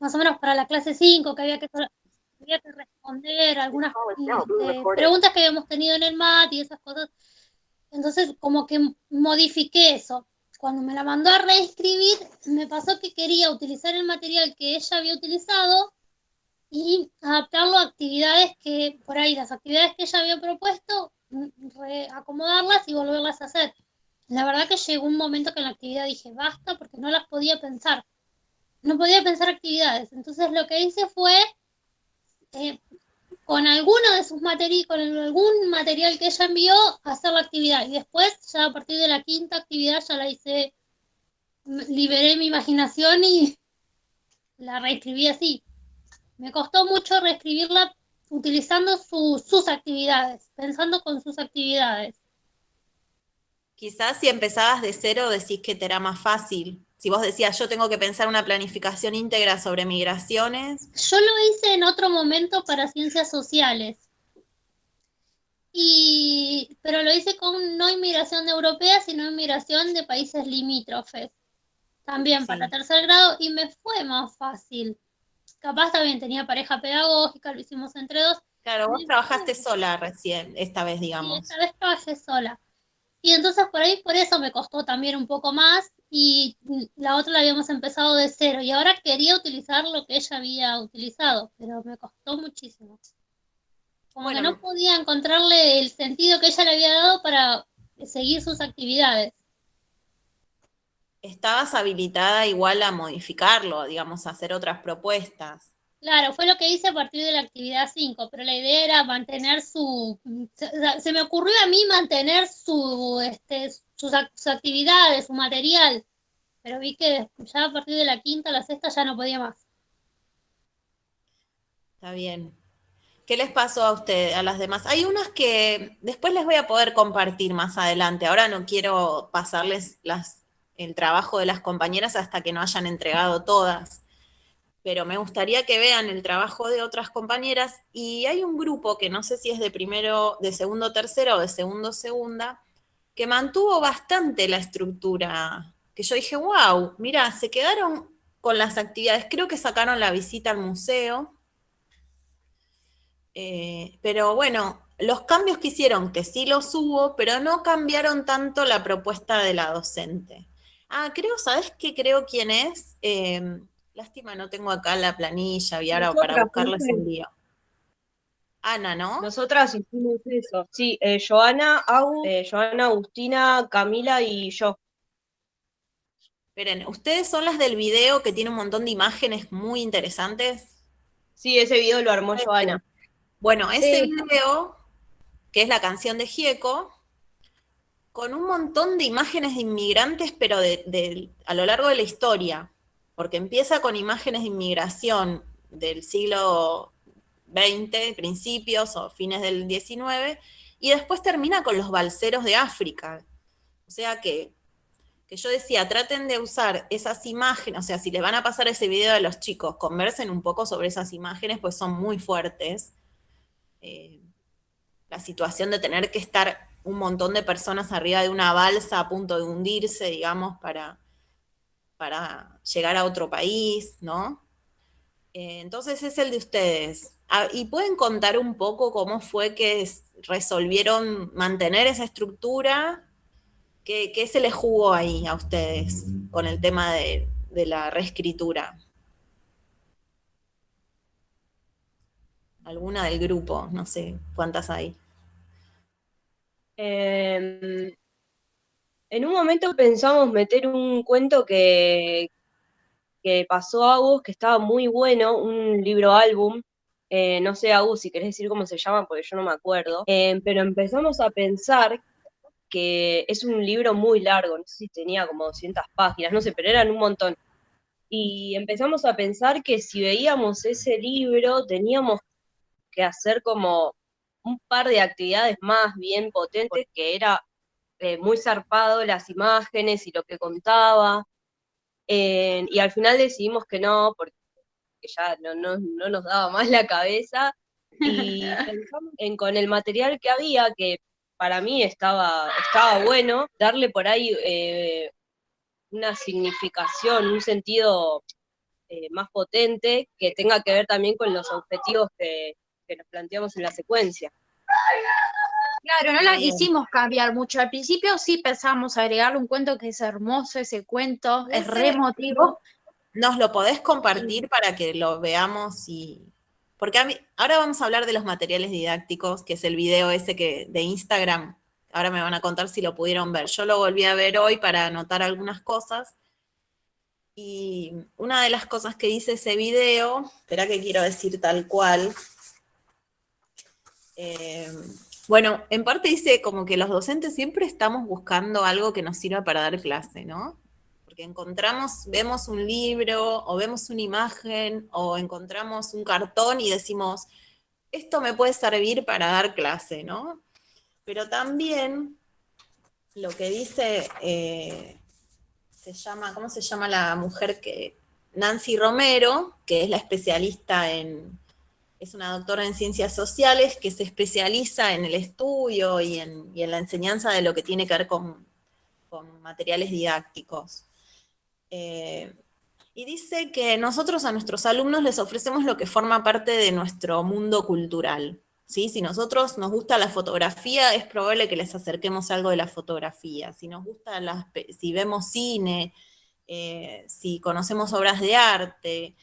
más o menos para la clase 5 que había que responder algunas preguntas que habíamos tenido en el MAT y esas cosas. Entonces, como que modifiqué eso. Cuando me la mandó a reescribir, me pasó que quería utilizar el material que ella había utilizado y adaptarlo a actividades que, por ahí, las actividades que ella había propuesto, acomodarlas y volverlas a hacer. La verdad que llegó un momento que en la actividad dije, basta, porque no las podía pensar. No podía pensar actividades. Entonces lo que hice fue, eh, con alguno de sus materiales, con algún material que ella envió, hacer la actividad. Y después, ya a partir de la quinta actividad, ya la hice, liberé mi imaginación y la reescribí así. Me costó mucho reescribirla utilizando sus actividades, pensando con sus actividades. Quizás si empezabas de cero decís que te era más fácil. Si vos decías, yo tengo que pensar una planificación íntegra sobre migraciones. Yo lo hice en otro momento para ciencias sociales, pero lo hice con no inmigración europea, sino inmigración de países limítrofes, también para Sí. tercer grado, y me fue más fácil. Capaz también tenía pareja pedagógica, lo hicimos entre dos. Claro, vos Me trabajaste fue- sola recién, esta vez, Y digamos. esta vez trabajé sola. Y entonces por ahí, por eso me costó también un poco más, y la otra la habíamos empezado de cero, y ahora quería utilizar lo que ella había utilizado, pero me costó muchísimo. Como que no Bueno, podía encontrarle el sentido que ella le había dado para seguir sus actividades. estabas habilitada igual a modificarlo, digamos, a hacer otras propuestas. Claro, fue lo que hice a partir de la actividad 5, pero la idea era mantener se me ocurrió a mí mantener sus actividades, su material, pero vi que ya a partir de la quinta, la sexta ya no podía más. Está bien. ¿Qué les pasó a ustedes, a las demás? Hay unas que después les voy a poder compartir más adelante. Ahora no quiero pasarles el trabajo de las compañeras hasta que no hayan entregado todas, pero me gustaría que vean el trabajo de otras compañeras y hay un grupo que no sé si es de primero, de segundo tercero o de segundo segunda, que mantuvo bastante la estructura, que yo dije, wow, mira, se quedaron con las actividades, creo que sacaron la visita al museo, pero bueno, los cambios que hicieron, que sí los hubo, pero no cambiaron tanto la propuesta de la docente. Ah, creo, ¿sabes qué? Creo quién es. Lástima, no tengo acá la planilla y ahora para Nosotras, buscarles un lío. Ana, ¿no? nosotras hicimos eso. Sí, Joana, Agustina, Camila y yo. Esperen, ¿ustedes son las del video que tiene un montón de imágenes muy interesantes? Sí, ese video lo armó Joana. Bueno, ese Sí. video, que es la canción de Gieco, con un montón de imágenes de inmigrantes, pero a lo largo de la historia, porque empieza con imágenes de inmigración del siglo XX, principios o fines del XIX, y después termina con los balseros de África. O sea que yo decía, traten de usar esas imágenes, o sea, si les van a pasar ese video a los chicos, conversen un poco sobre esas imágenes, pues son muy fuertes. Eh, la situación de tener que estar un montón de personas arriba de una balsa a punto de hundirse, digamos, para llegar a otro país, ¿no? Entonces es el de ustedes. Ah, ¿y pueden contar un poco cómo fue que resolvieron mantener esa estructura? ¿Qué se les jugó ahí a ustedes con el tema de la reescritura? ¿Alguna del grupo? No sé cuántas hay. Eh, en un momento pensamos meter un cuento que pasó a Agus, que estaba muy bueno, un libro álbum. No sé, Agus, si querés decir cómo se llama, porque yo no me acuerdo. Pero empezamos a pensar que es un libro muy largo, no sé si tenía como 200 páginas, no sé, pero eran un montón. Y empezamos a pensar que si veíamos ese libro teníamos que hacer como un par de actividades más bien potentes, que era muy zarpado las imágenes y lo que contaba. Y al final decidimos que no, porque ya no nos daba más la cabeza. Y pensamos en con el material que había, que para mí estaba bueno, darle por ahí una significación, un sentido más potente, que tenga que ver también con los objetivos que nos planteamos en la secuencia. Claro, no la Bien. quisimos cambiar mucho. Al principio sí pensábamos agregarle un cuento que es hermoso, ese cuento, es re emotivo. ¿Nos lo podés compartir para que lo veamos? Porque ahora vamos a hablar de los materiales didácticos, que es el video ese de Instagram. Ahora me van a contar si lo pudieron ver. Yo lo volví a ver hoy para anotar algunas cosas. Y una de las cosas que dice ese video, espera que quiero decir tal cual. Bueno, en parte dice como que los docentes siempre estamos buscando algo que nos sirva para dar clase, ¿no? Porque vemos un libro, o vemos una imagen, o encontramos un cartón y decimos, esto me puede servir para dar clase, ¿no? Pero también lo que dice, ¿cómo se llama la mujer Nancy Romero, que es la especialista es una doctora en ciencias sociales que se especializa en el estudio y en la enseñanza de lo que tiene que ver con materiales didácticos. Y dice que nosotros a nuestros alumnos les ofrecemos lo que forma parte de nuestro mundo cultural. ¿Sí? Si nosotros nos gusta la fotografía, es probable que les acerquemos algo de la fotografía. Si nos gusta si vemos cine, si conocemos obras de arte,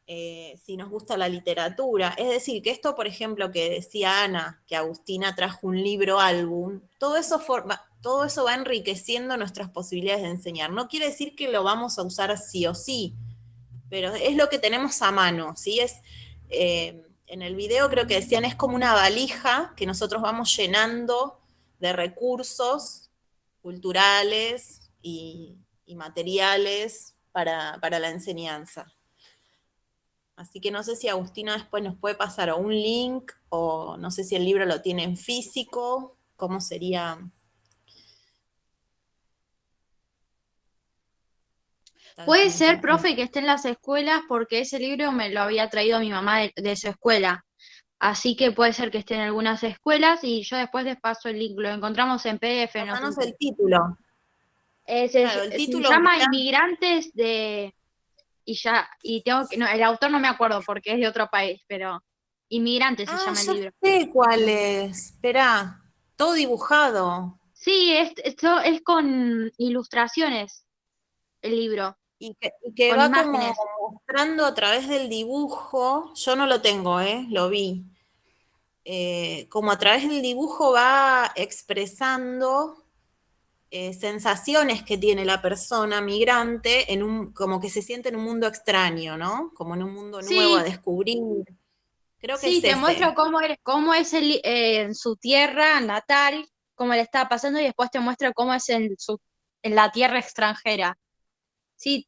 si nos gusta la literatura. Es decir, que esto, por ejemplo, que decía Ana, que Agustina trajo un libro álbum, todo eso va enriqueciendo nuestras posibilidades de enseñar. No quiere decir que lo vamos a usar sí o sí, pero es lo que tenemos a mano, ¿sí? En el video creo que decían, es como una valija que nosotros vamos llenando de recursos culturales y materiales para la enseñanza. Así que no sé si Agustina después nos puede pasar o un link, o no sé si el libro lo tiene en físico, ¿cómo sería? Puede ser, profe, que esté en las escuelas porque ese libro me lo había traído mi mamá de su escuela. Así que puede ser que esté en algunas escuelas y yo después les paso el link. Lo encontramos en PDF. Pasanos el título. Claro, el se título llama Inmigrantes de... Y tengo que... No, el autor no me acuerdo porque es de otro país, pero Inmigrantes se llama el libro. Sé cuál es. Esperá, todo dibujado. Sí, esto es con ilustraciones el libro. Y que con va imágenes. como mostrando a través del dibujo, yo no lo tengo, lo vi. Como a través del dibujo va expresando sensaciones que tiene la persona migrante como que se siente en un mundo extraño, ¿no? Como en un mundo nuevo a descubrir. Creo que Sí, es te ese. muestra cómo es en su tierra natal, cómo le está pasando, y después te muestra cómo es en la tierra extranjera. Sí,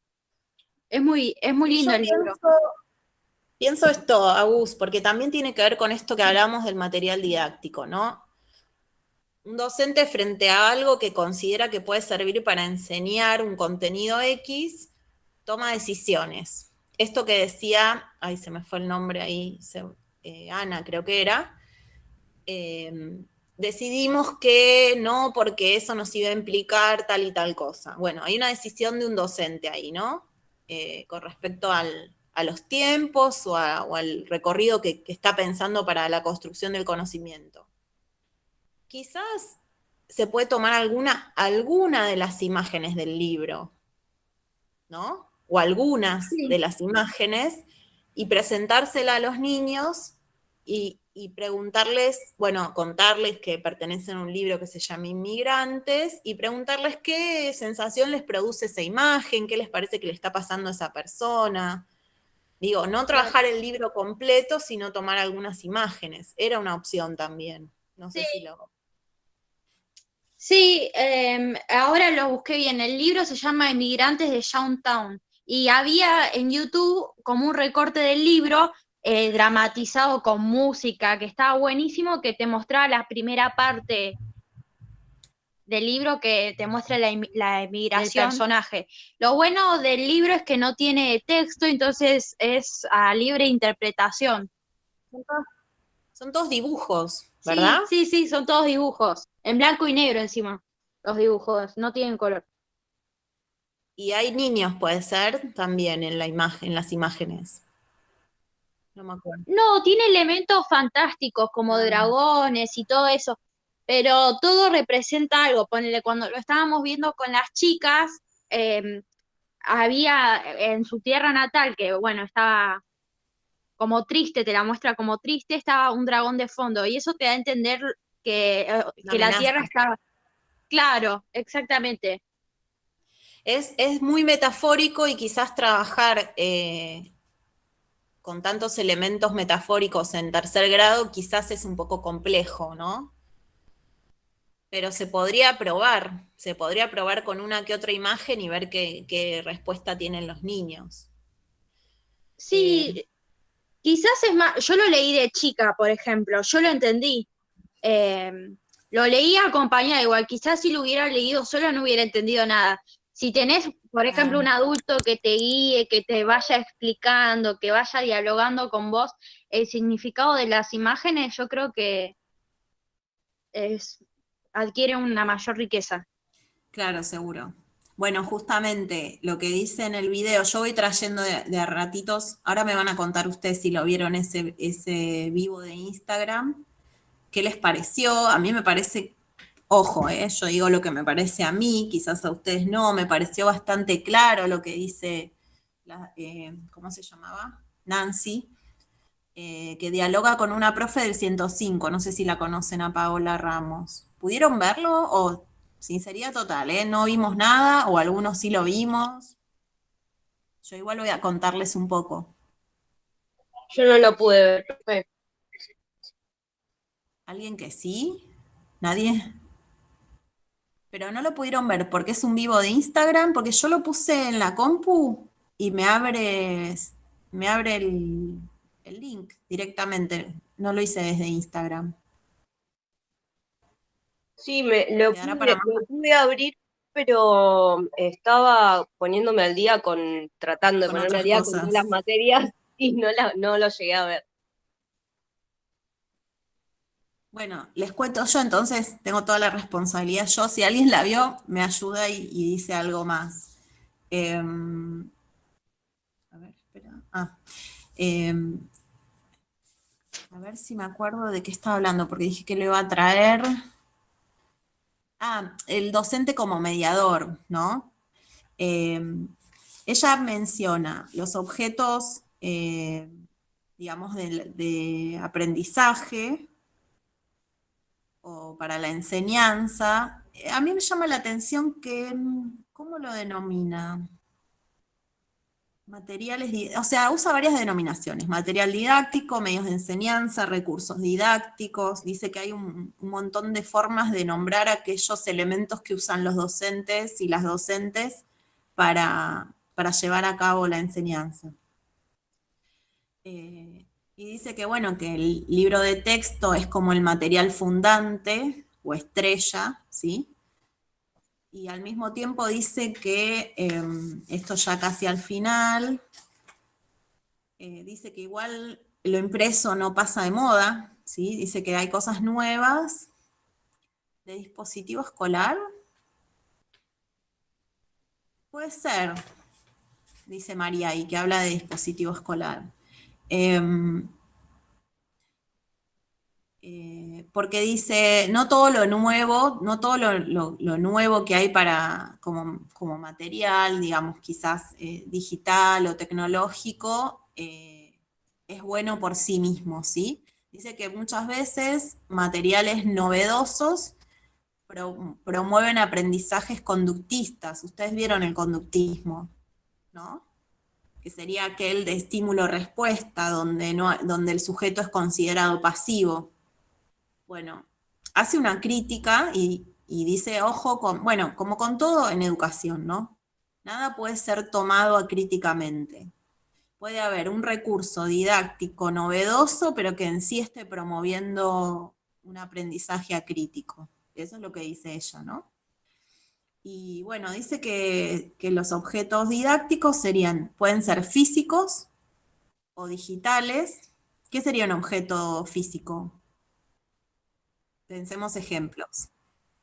es muy lindo Yo el libro. pienso esto, Agus, porque también tiene que ver con esto que hablamos del material didáctico, ¿no? Un docente frente a algo que considera que puede servir para enseñar un contenido X, toma decisiones. Esto que decía, ay, se me fue el nombre ahí, Ana creo que era, decidimos que no, porque eso nos iba a implicar tal y tal cosa. Bueno, hay una decisión de un docente ahí, ¿no? Con respecto a los tiempos o al recorrido que está pensando para la construcción del conocimiento. Quizás se puede tomar alguna de las imágenes del libro, ¿no? O algunas de las imágenes y presentársela a los niños y preguntarles, bueno, contarles que pertenecen a un libro que se llama Inmigrantes y preguntarles qué sensación les produce esa imagen, qué les parece que le está pasando a esa persona. Digo, no trabajar el libro completo, sino tomar algunas imágenes. Era una opción también. No sé si lo... Sí, ahora lo busqué bien. El libro se llama Inmigrantes de Town y había en YouTube como un recorte del libro dramatizado con música, que estaba buenísimo, que te mostraba la primera parte del libro, que te muestra la emigración del personaje. Lo bueno del libro es que no tiene texto, entonces es a libre interpretación. Son todos dibujos, ¿verdad? Sí, son todos dibujos. En blanco y negro encima, los dibujos, no tienen color. Y hay niños, puede ser, también en la imagen, en las imágenes. No me acuerdo. No, tiene elementos fantásticos como Ah, dragones y todo eso, pero todo representa algo. Ponele, cuando lo estábamos viendo con las chicas, había en su tierra natal, que bueno, estaba como triste, te la muestra como triste, estaba un dragón de fondo, y eso te da a entender una que la tierra amenaza. estaba, claro, exactamente. Es muy metafórico y quizás trabajar con tantos elementos metafóricos en tercer grado quizás es un poco complejo, ¿no? Pero se podría probar con una que otra imagen y ver qué respuesta tienen los niños. Eh, Sí, quizás es más, yo lo leí de chica, por ejemplo, yo lo entendí. Eh, lo leí acompañada igual, quizás si lo hubiera leído solo no hubiera entendido nada. Si tenés, por ejemplo, claro, un adulto que te guíe, que te vaya explicando, que vaya dialogando con vos el significado de las imágenes, yo creo que es, adquiere una mayor riqueza. claro, seguro. Bueno, justamente lo que dice en el video, yo voy trayendo de a ratitos, ahora me van a contar ustedes si lo vieron ese vivo de Instagram, qué les pareció. A mí me parece, ojo, yo digo lo que me parece a mí, quizás a ustedes no, me pareció bastante claro lo que dice, ¿cómo se llamaba? Nancy, que dialoga con una profe del 105, no sé si la conocen a Paola Ramos. ¿Pudieron verlo o sinceridad total, no vimos nada o algunos sí lo vimos? Yo igual voy a contarles un poco. Yo no lo pude ver, profe. ¿Alguien que sí? ¿Nadie? Pero no lo pudieron ver porque es un vivo de Instagram, porque yo lo puse en la compu y me abre el link directamente. No lo hice desde Instagram. Sí, Quedará para más. lo pude abrir, pero estaba poniéndome al día tratando de Con ponerme al otras día con todas las cosas. materias y no lo llegué a ver. Bueno, les cuento yo entonces, tengo toda la responsabilidad yo. Si alguien la vio, me ayuda y dice algo más. A ver, espera. A ver si me acuerdo de qué estaba hablando, porque dije que lo iba a traer. El docente como mediador, ¿no? Eh, Ella menciona los objetos, digamos, de aprendizaje o para la enseñanza. A mí me llama la atención que, ¿cómo lo denomina? Materiales, o sea, usa varias denominaciones, material didáctico, medios de enseñanza, recursos didácticos, dice que hay un montón de formas de nombrar aquellos elementos que usan los docentes y las docentes para llevar a cabo la enseñanza. Y dice que, bueno, que el libro de texto es como el material fundante o estrella, ¿sí? Y al mismo tiempo dice que, esto ya casi al final, dice que igual lo impreso no pasa de moda, ¿sí? Dice que hay cosas nuevas de dispositivo escolar. Puede ser, dice María ahí, que habla de dispositivo escolar. Porque dice, no todo lo nuevo, no todo lo nuevo que hay para, como material, digamos, quizás digital o tecnológico, es bueno por sí mismo, ¿sí? Dice que muchas veces materiales novedosos promueven aprendizajes conductistas. Ustedes vieron el conductismo, ¿no? Que sería aquel de estímulo-respuesta, donde el sujeto es considerado pasivo. Bueno, hace una crítica y dice, ojo, bueno, como con todo en educación, ¿no? Nada puede ser tomado acríticamente. Puede haber un recurso didáctico novedoso, pero que en sí esté promoviendo un aprendizaje acrítico. Eso es lo que dice ella, ¿no? Y bueno, dice que los objetos didácticos pueden ser físicos o digitales. ¿Qué sería un objeto físico? Pensemos ejemplos.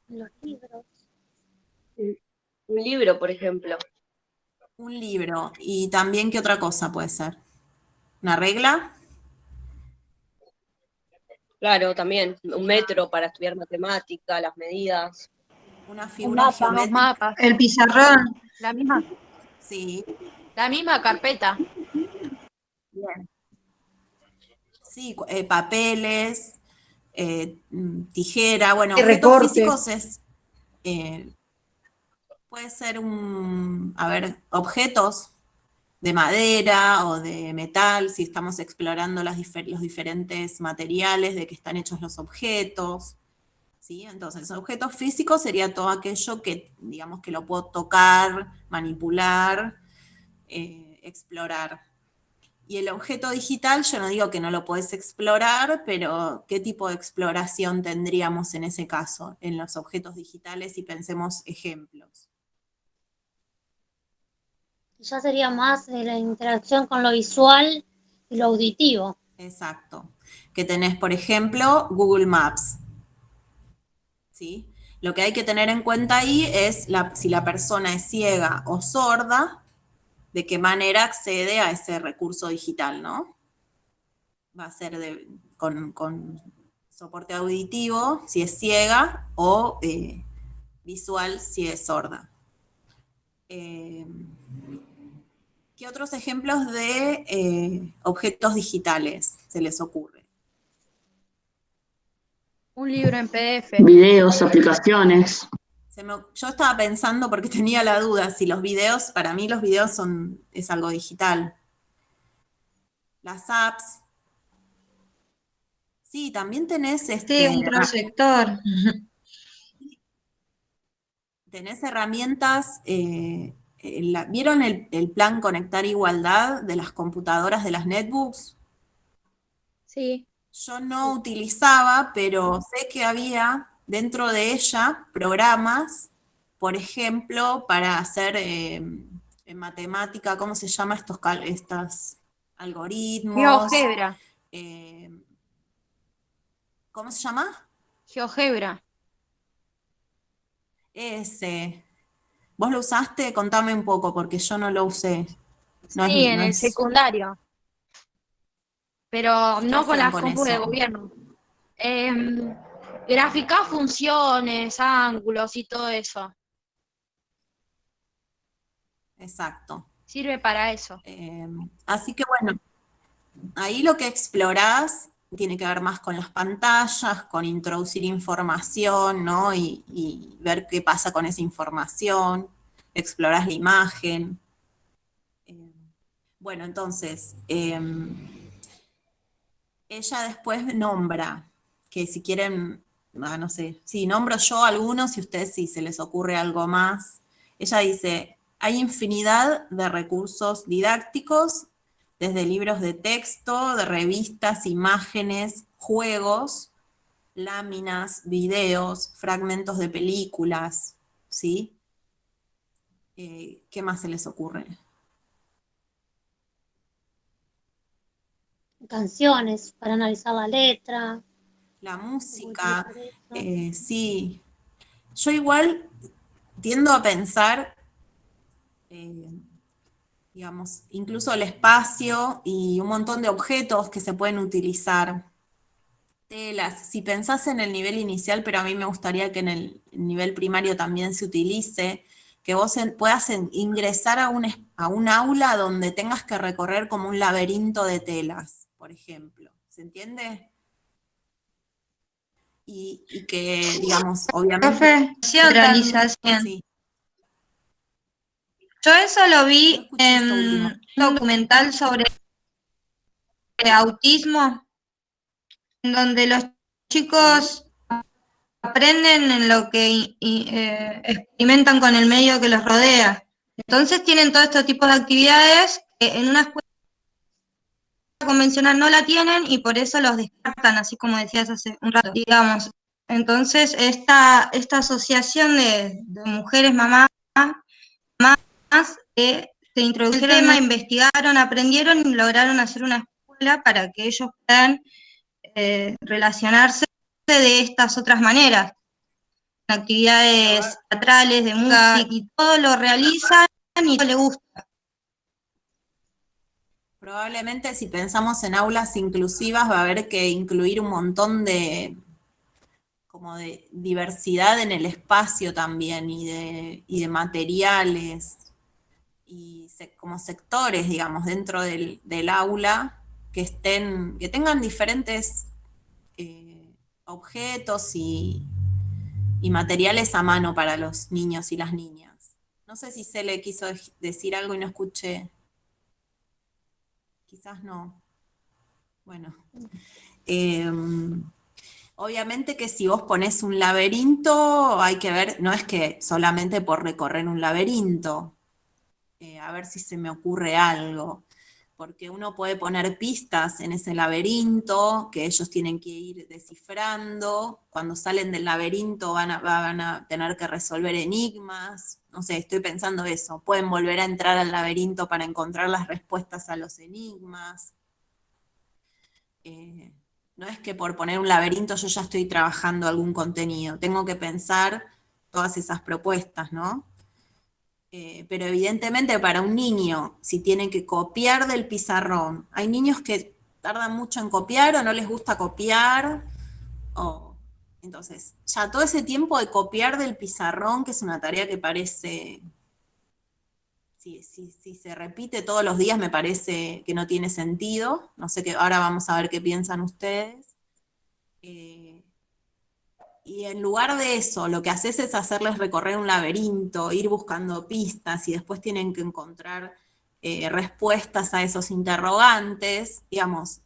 Los libros. Un libro, por ejemplo. Un libro. Y también, ¿qué otra cosa puede ser? ¿Una regla? Claro, también un metro para estudiar matemática, las medidas. Una Un figura mapa, unos geométrica. mapas, El pizarrón. la misma, Sí, la misma carpeta. bien. Sí, papeles, tijera, bueno, Y objetos recortes. físicos puede ser objetos de madera o de metal, si estamos explorando los diferentes materiales de que están hechos los objetos, ¿sí? Entonces, objetos físicos sería todo aquello que, digamos, que lo puedo tocar, manipular, explorar. Y el objeto digital, yo no digo que no lo podés explorar, pero ¿qué tipo de exploración tendríamos en ese caso, en los objetos digitales, y pensemos ejemplos? Ya sería más la interacción con lo visual y lo auditivo. Exacto. Que tenés, por ejemplo, Google Maps, ¿sí? Lo que hay que tener en cuenta ahí es si la persona es ciega o sorda, de qué manera accede a ese recurso digital, ¿no? Va a ser con soporte auditivo si es ciega o visual si es sorda. ¿Qué otros ejemplos de objetos digitales se les ocurre? Un libro en PDF. Videos, aplicaciones. Yo estaba pensando, porque tenía la duda, si los videos, para mí los videos es algo digital. Las apps. Sí, también tenés Sí, un proyector. tenés herramientas. ¿Vieron el plan Conectar Igualdad de las computadoras de las netbooks? Sí. Yo no utilizaba, pero sé que había dentro de ella programas, por ejemplo, para hacer en matemática, ¿cómo se llama estos algoritmos? GeoGebra. ¿Cómo se llama? GeoGebra. Ese. ¿Vos lo usaste? Contame un poco, porque yo no lo usé. No Sí, en no el secundario. Pero ¿Y qué no con hacían las con compus de eso? gobierno. Graficar funciones, ángulos y todo eso. Exacto. Sirve para eso. Así que bueno, ahí lo que explorás tiene que ver más con las pantallas, con introducir información, ¿no? Y ver qué pasa con esa información, explorás la imagen. Bueno, entonces, ella después nombra, que si quieren, no sé, si nombro yo algunos, si ustedes si se les ocurre algo más. Ella dice, hay infinidad de recursos didácticos, desde libros de texto, de revistas, imágenes, juegos, láminas, videos, fragmentos de películas, ¿sí? ¿Qué más se les ocurre? Canciones para analizar la letra. La música, sí. Yo igual tiendo a pensar, digamos, incluso el espacio y un montón de objetos que se pueden utilizar. Telas, si pensás en el nivel inicial, pero a mí me gustaría que en el nivel primario también se utilice, que vos puedas ingresar a un aula donde tengas que recorrer como un laberinto de telas, por ejemplo. ¿Se entiende? Y que, digamos, obviamente... Profe, realización. Sí, Yo eso lo no vi escuché en esto último. un documental sobre autismo, en donde los chicos aprenden en lo que experimentan con el medio que los rodea. Entonces tienen todo este tipo de actividades que en una escuela convencional no la tienen y por eso los descartan, así como decías hace un rato, digamos. Entonces esta asociación de mujeres mamás que se introdujeron el tema, investigaron, aprendieron y lograron hacer una escuela para que ellos puedan relacionarse de estas otras maneras, actividades teatrales, de música, y todo lo realizan y todo les gusta. Probablemente si pensamos en aulas inclusivas va a haber que incluir un montón de diversidad en el espacio también y de materiales y como sectores, digamos, dentro del aula que tengan diferentes objetos y materiales a mano para los niños y las niñas. No sé si se le quiso decir algo y no escuché. Quizás no. Bueno. Obviamente que si vos ponés un laberinto, hay que ver, no es que solamente por recorrer un laberinto, a ver si se me ocurre algo, porque uno puede poner pistas en ese laberinto que ellos tienen que ir descifrando, cuando salen del laberinto van a tener que resolver enigmas, no sé, estoy pensando eso, pueden volver a entrar al laberinto para encontrar las respuestas a los enigmas. No es que por poner un laberinto yo ya estoy trabajando algún contenido, tengo que pensar todas esas propuestas, ¿no? Pero evidentemente para un niño, si tiene que copiar del pizarrón, hay niños que tardan mucho en copiar o no les gusta copiar, entonces ya todo ese tiempo de copiar del pizarrón, que es una tarea que parece, si se repite todos los días me parece que no tiene sentido, no sé qué, ahora vamos a ver qué piensan ustedes. Y en lugar de eso, lo que haces es hacerles recorrer un laberinto, ir buscando pistas y después tienen que encontrar respuestas a esos interrogantes. Digamos,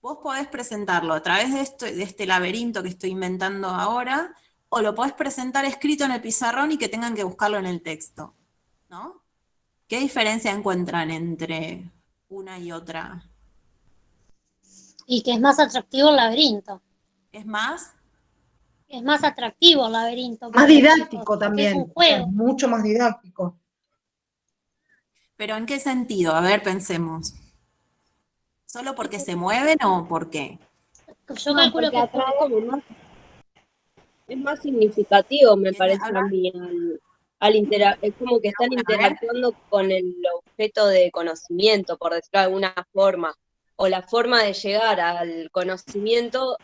vos podés presentarlo a través de este laberinto que estoy inventando ahora, o lo podés presentar escrito en el pizarrón y que tengan que buscarlo en el texto, ¿no? ¿Qué diferencia encuentran entre una y otra? Y que es más atractivo el laberinto. ¿Es más? Es más atractivo el laberinto. Más didáctico chicos, también, es un juego. o sea, mucho más didáctico. ¿Pero en qué sentido? A ver, pensemos. ¿Solo porque se mueven o por qué? Yo calculo que es más significativo, me ¿Quiere parece a hablar? mí, es como que están interactuando con el objeto de conocimiento, por decirlo de alguna forma, o la forma de llegar al conocimiento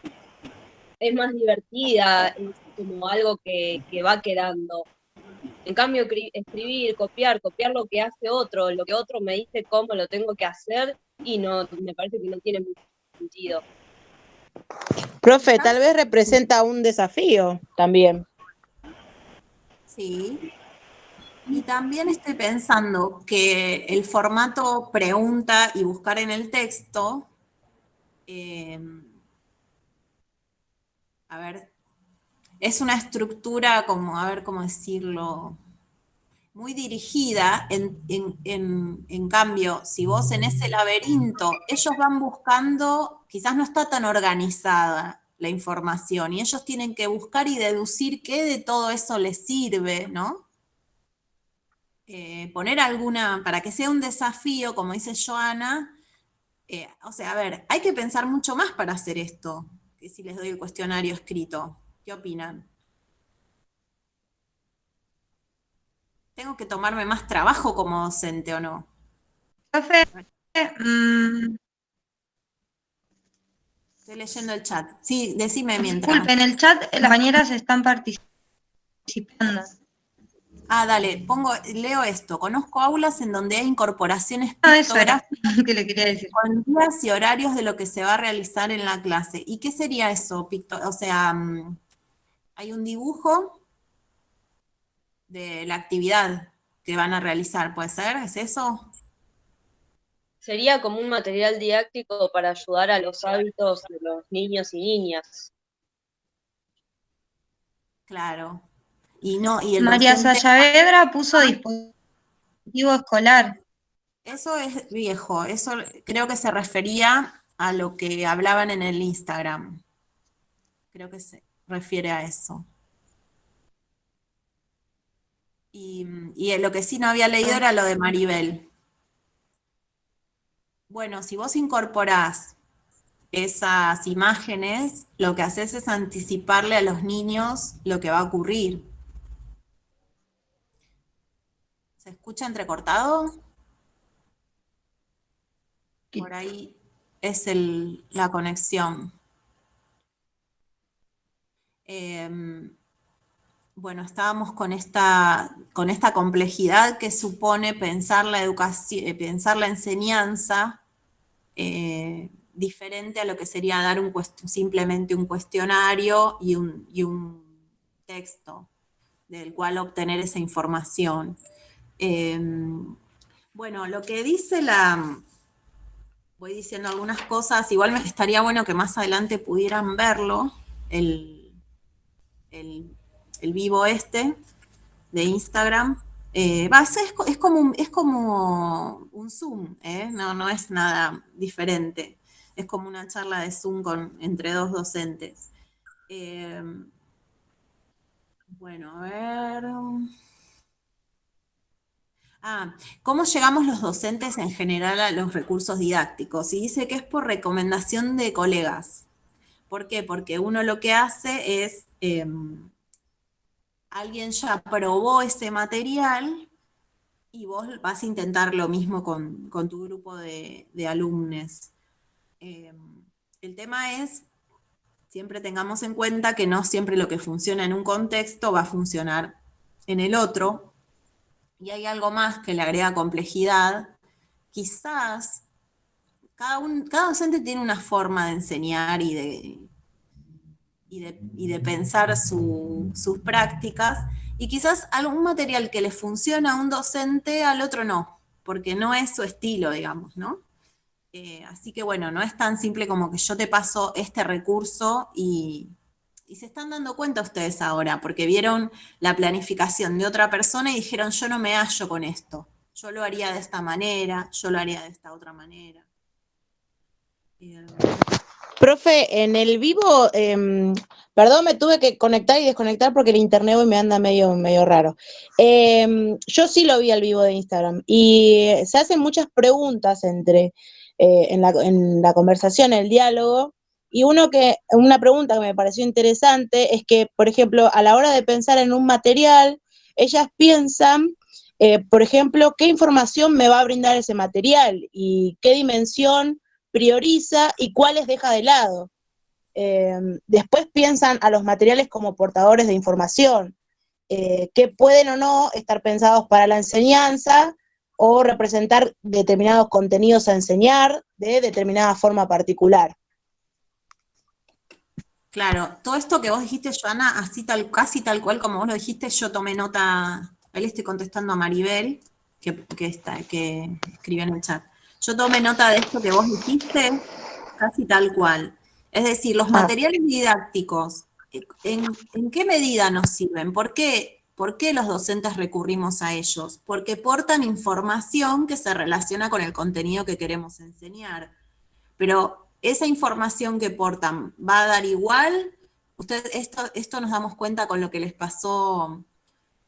es más divertida, es como algo que va quedando. En cambio, escribir, copiar lo que hace otro, lo que otro me dice cómo lo tengo que hacer, y no, me parece que no tiene mucho sentido. Profe, tal vez representa un desafío también. Sí. Y también estoy pensando que el formato pregunta y buscar en el texto, a ver, es una estructura como, a ver cómo decirlo, muy dirigida. En cambio, si vos en ese laberinto, ellos van buscando, quizás no está tan organizada la información, y ellos tienen que buscar y deducir qué de todo eso les sirve, ¿no? Poner alguna, para que sea un desafío, como dice Joana, o sea, a ver, hay que pensar mucho más para hacer esto, que si les doy el cuestionario escrito. ¿Qué opinan? ¿Tengo que tomarme más trabajo como docente o no? Profe, Estoy leyendo el chat. Sí, decime mientras. disculpe, en el chat las compañeras están participando. Ah, dale, leo esto. Conozco aulas en donde hay incorporaciones Eso era pictográficas que le quería decir. con días y horarios de lo que se va a realizar en la clase. ¿Y qué sería eso? O sea, hay un dibujo de la actividad que van a realizar, ¿puede ser? ¿Es eso? Sería como un material didáctico para ayudar a los hábitos de los niños y niñas. Claro. Y el María docente, Sayavedra puso dispositivo escolar. eso es viejo, eso creo que se refería a lo que hablaban en el Instagram. Creo que se refiere a eso. Y lo que sí no había leído era lo de Maribel. Bueno, si vos incorporás esas imágenes, lo que haces es anticiparle a los niños lo que va a ocurrir. ¿Se escucha entrecortado? Por ahí es la conexión. Bueno, estábamos con esta complejidad que supone pensar la educación, pensar la enseñanza diferente a lo que sería dar simplemente un cuestionario y un texto del cual obtener esa información. Bueno, lo que dice voy diciendo algunas cosas, igual estaría bueno que más adelante pudieran verlo, el vivo de Instagram. Es como un Zoom, no es nada diferente. Es como una charla de Zoom entre dos docentes. Bueno, a ver. ¿Cómo llegamos los docentes en general a los recursos didácticos? Y dice que es por recomendación de colegas. ¿Por qué? Porque uno lo que hace es, alguien ya probó ese material y vos vas a intentar lo mismo con tu grupo de alumnos. El tema es, siempre tengamos en cuenta que no siempre lo que funciona en un contexto va a funcionar en el otro, y hay algo más que le agrega complejidad. Quizás cada docente tiene una forma de enseñar y de pensar sus prácticas, y quizás algún material que le funciona a un docente, al otro no, porque no es su estilo, digamos, ¿no? Así que bueno, no es tan simple como que yo te paso este recurso y se están dando cuenta ustedes ahora, porque vieron la planificación de otra persona y dijeron, yo no me hallo con esto, yo lo haría de esta manera, yo lo haría de esta otra manera. Profe, en el vivo, perdón, me tuve que conectar y desconectar porque el internet hoy me anda medio raro. Yo sí lo vi al vivo de Instagram y se hacen muchas preguntas en la conversación, en el diálogo, y una pregunta que me pareció interesante es que, por ejemplo, a la hora de pensar en un material, ellas piensan, por ejemplo, qué información me va a brindar ese material y qué dimensión prioriza y cuáles deja de lado. Después piensan a los materiales como portadores de información, que pueden o no estar pensados para la enseñanza o representar determinados contenidos a enseñar de determinada forma particular. Claro, todo esto que vos dijiste, Joana, casi tal cual como vos lo dijiste, yo tomé nota, ahí le estoy contestando a Maribel, que escribió en el chat. Yo tomé nota de esto que vos dijiste, casi tal cual. Es decir, los materiales didácticos, ¿en qué medida nos sirven? ¿Por qué los docentes recurrimos a ellos? Porque portan información que se relaciona con el contenido que queremos enseñar. Pero esa información que portan, ¿va a dar igual? Esto nos damos cuenta con lo que les pasó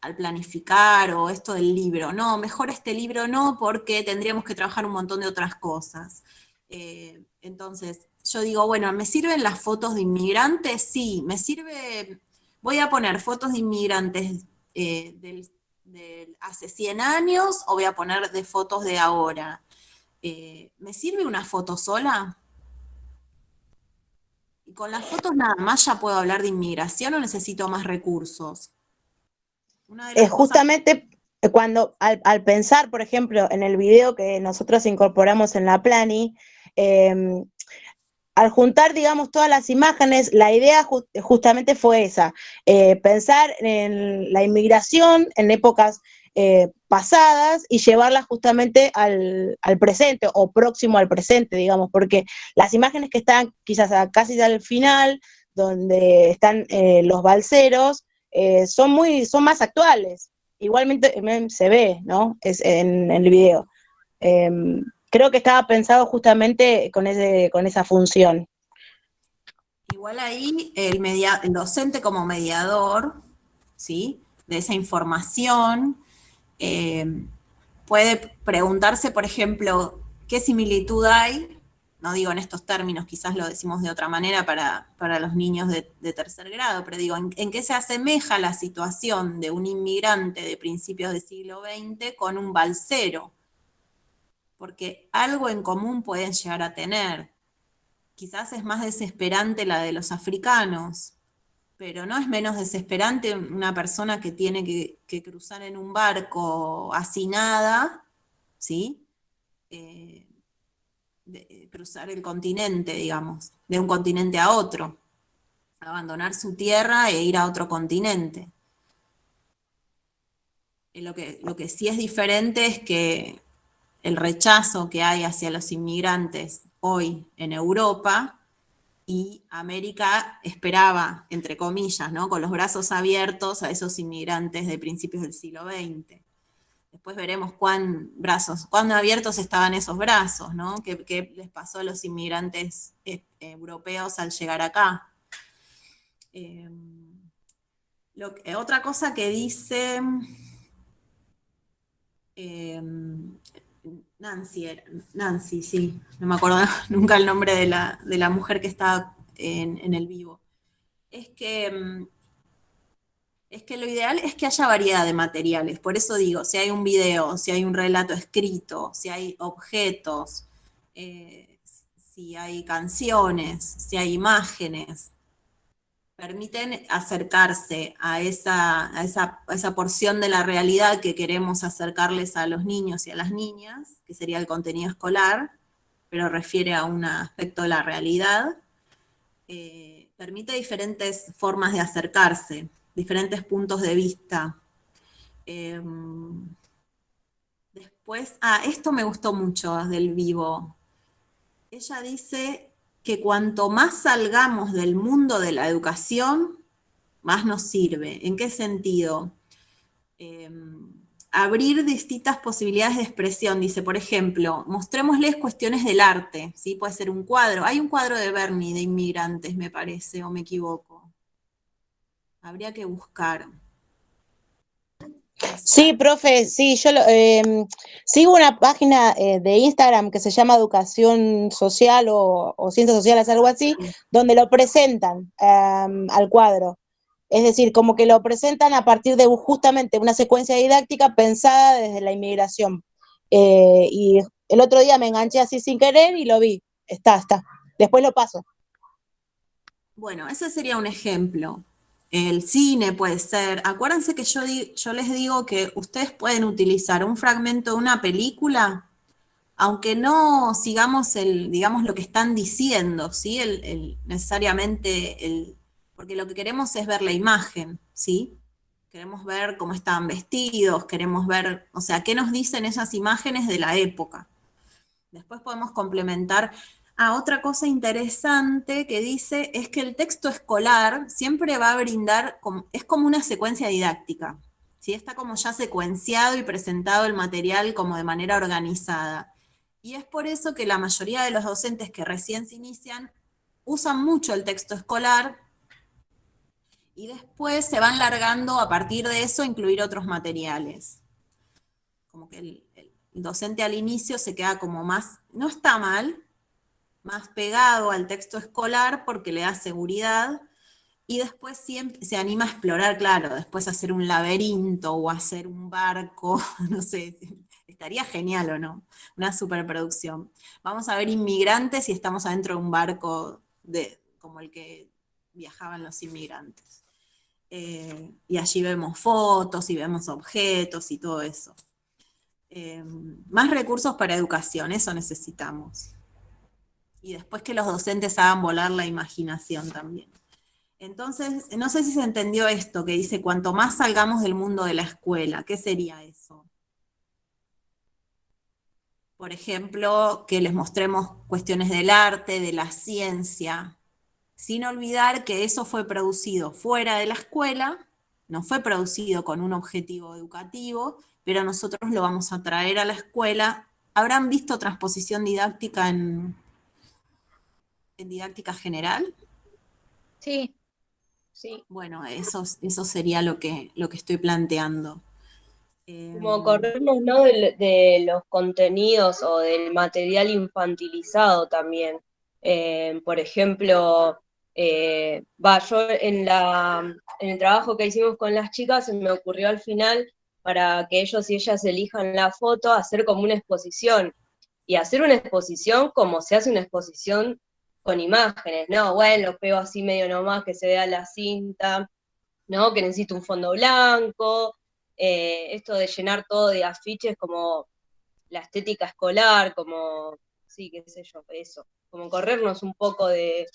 al planificar o esto del libro. No, mejor este libro no, porque tendríamos que trabajar un montón de otras cosas. Entonces, yo digo, bueno, ¿me sirven las fotos de inmigrantes? Sí, me sirve, voy a poner fotos de inmigrantes hace 100 años o voy a poner de fotos de ahora. ¿Me sirve una foto sola? ¿Y con las fotos nada más ya puedo hablar de inmigración o necesito más recursos? Justamente cuando al pensar, por ejemplo, en el video que nosotros incorporamos en la Plani, al juntar, digamos, todas las imágenes, la idea justamente fue esa, pensar en la inmigración en épocas pasadas y llevarla justamente al presente o próximo al presente, digamos, porque las imágenes que están quizás casi al final, donde están los balseros, son más actuales. Igualmente se ve, ¿no? Es en el video. Creo que estaba pensado justamente con esa función. Igual ahí el docente como mediador, ¿sí?, de esa información, puede preguntarse, por ejemplo, ¿qué similitud hay? No digo en estos términos, quizás lo decimos de otra manera para los niños de tercer grado, pero digo, ¿en qué se asemeja la situación de un inmigrante de principios del siglo XX con un balsero? porque algo en común pueden llegar a tener. Quizás es más desesperante la de los africanos, pero no es menos desesperante una persona que tiene que cruzar en un barco hacinada, ¿sí? Cruzar el continente, digamos, de un continente a otro, abandonar su tierra e ir a otro continente. Lo que sí es diferente es que el rechazo que hay hacia los inmigrantes hoy en Europa, y América esperaba, entre comillas, ¿no?, con los brazos abiertos a esos inmigrantes de principios del siglo XX. Después veremos cuán abiertos estaban esos brazos, ¿no? ¿Qué les pasó a los inmigrantes europeos al llegar acá? Otra cosa que dice Nancy, sí, no me acuerdo nunca el nombre de la mujer que estaba en el vivo, es que lo ideal es que haya variedad de materiales. Por eso digo, si hay un video, si hay un relato escrito, si hay objetos, si hay canciones, si hay imágenes, permiten acercarse a esa porción de la realidad que queremos acercarles a los niños y a las niñas, que sería el contenido escolar, pero refiere a un aspecto de la realidad. Permite diferentes formas de acercarse, diferentes puntos de vista. Después, esto me gustó mucho del vivo. Ella dice que cuanto más salgamos del mundo de la educación, más nos sirve. ¿En qué sentido? Abrir distintas posibilidades de expresión. Dice, por ejemplo, mostrémosles cuestiones del arte, ¿sí? Puede ser un cuadro. Hay un cuadro de Berni de inmigrantes, me parece, o me equivoco. Habría que buscar. Sí, profe, sí, yo sigo una página de Instagram que se llama Educación Social o Ciencias Sociales, algo así, donde lo presentan al cuadro. Es decir, como que lo presentan a partir de justamente una secuencia didáctica pensada desde la inmigración. Y el otro día me enganché así sin querer y lo vi. Está. Después lo paso. Bueno, ese sería un ejemplo. El cine puede ser. Acuérdense que yo les digo que ustedes pueden utilizar un fragmento de una película, aunque no sigamos digamos, lo que están diciendo, ¿sí? Necesariamente, porque lo que queremos es ver la imagen, ¿sí? Queremos ver cómo estaban vestidos, queremos ver, o sea, qué nos dicen esas imágenes de la época. Después podemos complementar. Otra cosa interesante que dice es que el texto escolar siempre va a brindar, es como una secuencia didáctica, ¿sí? Está como ya secuenciado y presentado el material como de manera organizada. Y es por eso que la mayoría de los docentes que recién se inician usan mucho el texto escolar y después se van largando a partir de eso a incluir otros materiales. Como que el docente al inicio se queda como más, no está mal, más pegado al texto escolar porque le da seguridad, y después siempre se anima a explorar, claro, después a hacer un laberinto o hacer un barco, no sé, estaría genial o no, una superproducción. Vamos a ver inmigrantes y estamos adentro de un barco como el que viajaban los inmigrantes. Y allí vemos fotos y vemos objetos y todo eso. Más recursos para educación, eso necesitamos. Y después que los docentes hagan volar la imaginación también. Entonces, no sé si se entendió esto, que dice, cuanto más salgamos del mundo de la escuela, ¿qué sería eso? Por ejemplo, que les mostremos cuestiones del arte, de la ciencia, sin olvidar que eso fue producido fuera de la escuela, no fue producido con un objetivo educativo, pero nosotros lo vamos a traer a la escuela. ¿Habrán visto transposición didáctica en didáctica general? Sí. Bueno, eso sería lo que estoy planteando. Como acordarnos, ¿no?, de los contenidos o del material infantilizado también. Por ejemplo, yo en el trabajo que hicimos con las chicas se me ocurrió al final, para que ellos y ellas elijan la foto, hacer como una exposición. y hacer una exposición como se hace una exposición con imágenes, ¿no? Bueno, lo pego así medio nomás que se vea la cinta, ¿no? Que necesito un fondo blanco, esto de llenar todo de afiches como la estética escolar, como, sí, qué sé yo, eso, como corrernos un poco de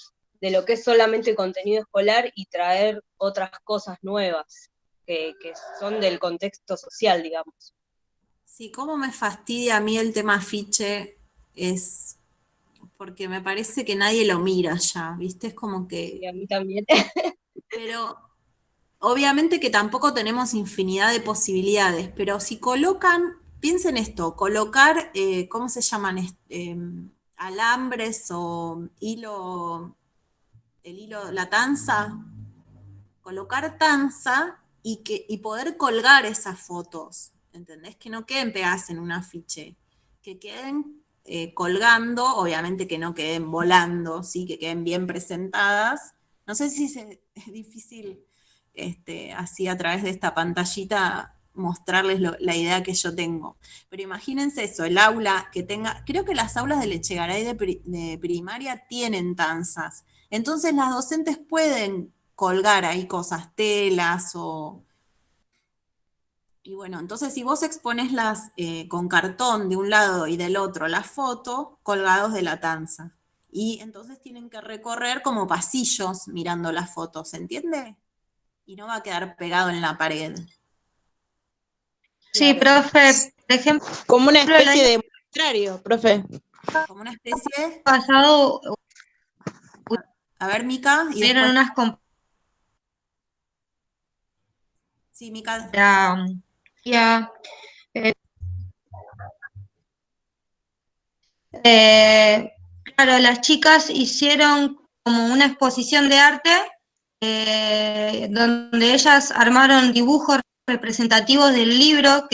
lo que es solamente contenido escolar y traer otras cosas nuevas que son del contexto social, digamos. Sí, cómo me fastidia a mí el tema afiche es porque me parece que nadie lo mira ya, ¿viste? Es como que... Y a mí también. Pero obviamente que tampoco tenemos infinidad de posibilidades, pero si colocan, piensen esto, colocar, ¿cómo se llaman? Alambres o hilo, el hilo, la tanza, colocar tanza y poder colgar esas fotos, ¿entendés? Que no queden pegadas en un afiche, que queden colgando, obviamente que no queden volando, ¿sí? Que queden bien presentadas. No sé si es difícil así a través de esta pantallita mostrarles la idea que yo tengo. Pero imagínense eso, el aula que tenga, creo que las aulas de Lechegaray de primaria tienen tanzas. Entonces las docentes pueden colgar ahí cosas, telas o... Y bueno, entonces si vos expones las con cartón de un lado y del otro la foto, colgados de la tanza. Y entonces tienen que recorrer como pasillos mirando las fotos, ¿se entiende? Y no va a quedar pegado en la pared. Sí, profe, por ejemplo, Como una el especie año de muestrario, profe. Como una especie... pasado A ver, Mica, y hubieron después... unas Sí, Mica. compañías, claro, las chicas hicieron como una exposición de arte donde ellas armaron dibujos representativos del libro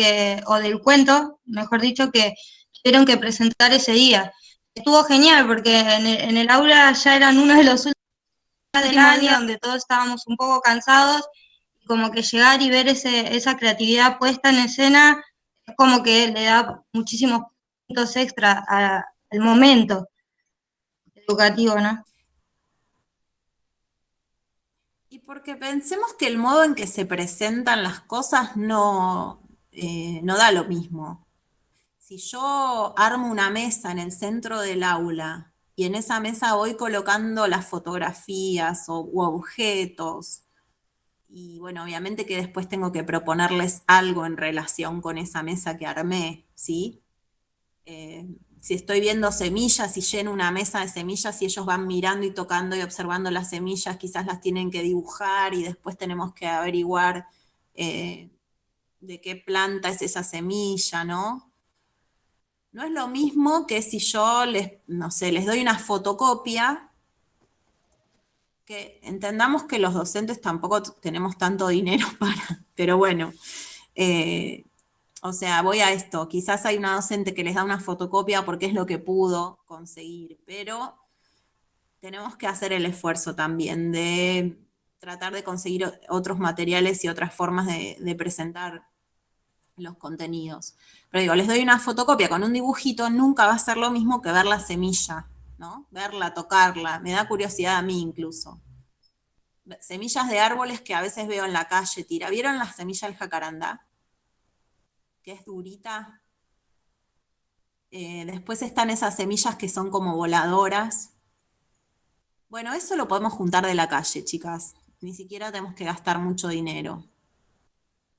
o del cuento, mejor dicho, que tuvieron que presentar ese día. Estuvo genial porque en el aula ya eran uno de los últimos del año donde todos estábamos un poco cansados y como que llegar y ver esa creatividad puesta en escena es como que le da muchísimos puntos extra al momento educativo, ¿no? Y porque pensemos que el modo en que se presentan las cosas no da lo mismo. Si yo armo una mesa en el centro del aula y en esa mesa voy colocando las fotografías u objetos, y bueno, obviamente que después tengo que proponerles algo en relación con esa mesa que armé, ¿sí? Si estoy viendo semillas y lleno una mesa de semillas y ellos van mirando y tocando y observando las semillas, quizás las tienen que dibujar y después tenemos que averiguar de qué planta es esa semilla, ¿no? No es lo mismo que si yo no sé, les doy una fotocopia, que entendamos que los docentes tampoco tenemos tanto dinero pero bueno, o sea, voy a esto, quizás hay una docente que les da una fotocopia porque es lo que pudo conseguir, pero tenemos que hacer el esfuerzo también de tratar de conseguir otros materiales y otras formas de presentar los contenidos. Pero digo, les doy una fotocopia con un dibujito, nunca va a ser lo mismo que ver la semilla, ¿no? Verla, tocarla, me da curiosidad a mí incluso. Semillas de árboles que a veces veo en la calle tira. ¿Vieron la semilla del jacarandá? Que es durita. Después están esas semillas que son como voladoras. Bueno, eso lo podemos juntar de la calle, chicas. Ni siquiera tenemos que gastar mucho dinero.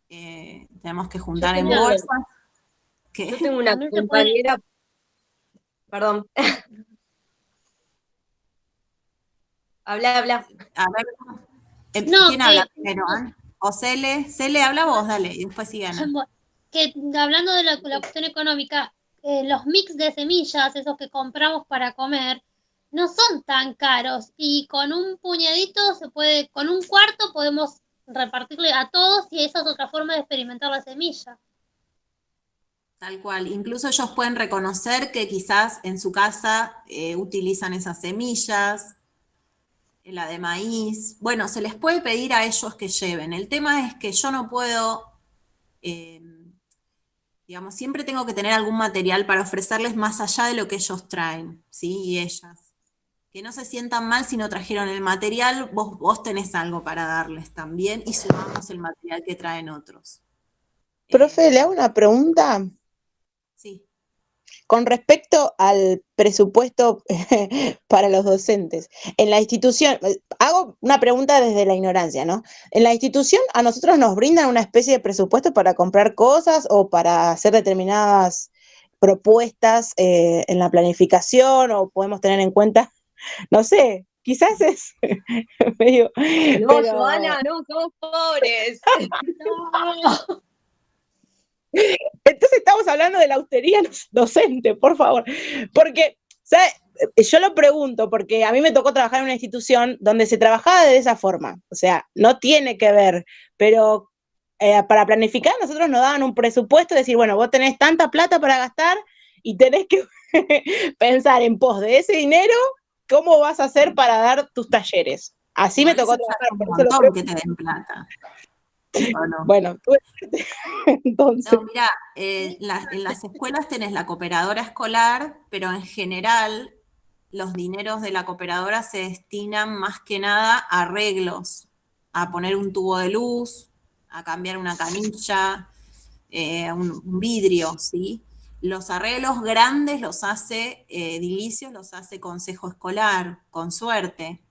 Tenemos que juntar en bolsas. Yo tengo una También se puede. compañera, perdón, habla. A ver, No, ¿quién habla primero? O Cele, habla vos, dale, y después sigue Ana. que hablando de la cuestión económica, los mix de semillas, esos que compramos para comer, no son tan caros y con un puñadito se puede, con un cuarto podemos repartirle a todos y esa es otra forma de experimentar la semilla. Tal cual. Incluso ellos pueden reconocer que quizás en su casa utilizan esas semillas, la de maíz. Bueno, se les puede pedir a ellos que lleven. El tema es que yo no puedo, eh, Digamos, siempre tengo que tener algún material para ofrecerles más allá de lo que ellos traen, ¿sí? Y ellas. Que no se sientan mal si no trajeron el material, vos tenés algo para darles también y sumamos el material que traen otros. Profe, le hago una pregunta. Sí. Con respecto al presupuesto para los docentes, en la institución, hago una pregunta desde la ignorancia, ¿no? En la institución a nosotros nos brindan una especie de presupuesto para comprar cosas o para hacer determinadas propuestas en la planificación o podemos tener en cuenta, no sé, quizás es medio, No, pero Joana, no, somos pobres. No. entonces estamos hablando de la austeridad docente, por favor, porque, ¿sabe? Yo lo pregunto porque a mí me tocó trabajar en una institución donde se trabajaba de esa forma, o sea, no tiene que ver, pero para planificar nosotros nos daban un presupuesto, decir, bueno, vos tenés tanta plata para gastar y tenés que pensar en pos de ese dinero, ¿cómo vas a hacer para dar tus talleres? Así me Igual tocó eso ya trabajar, es un por eso lo montón que pregunto. te den plata. ¿O no? Bueno, entonces... No, mira, en las escuelas tenés la cooperadora escolar, pero en general los dineros de la cooperadora se destinan más que nada a arreglos, a poner un tubo de luz, a cambiar una canilla, un vidrio, ¿sí? Los arreglos grandes los hace edilicios, los hace consejo escolar, con suerte,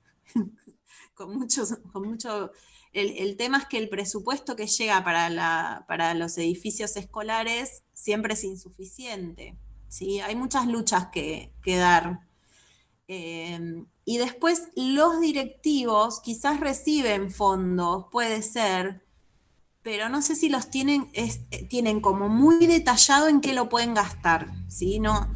con mucho. El tema es que el presupuesto que llega para los edificios escolares siempre es insuficiente, ¿sí? Hay muchas luchas que dar. Y después los directivos quizás reciben fondos, puede ser, pero no sé si los tienen como muy detallado en qué lo pueden gastar, ¿sí? No,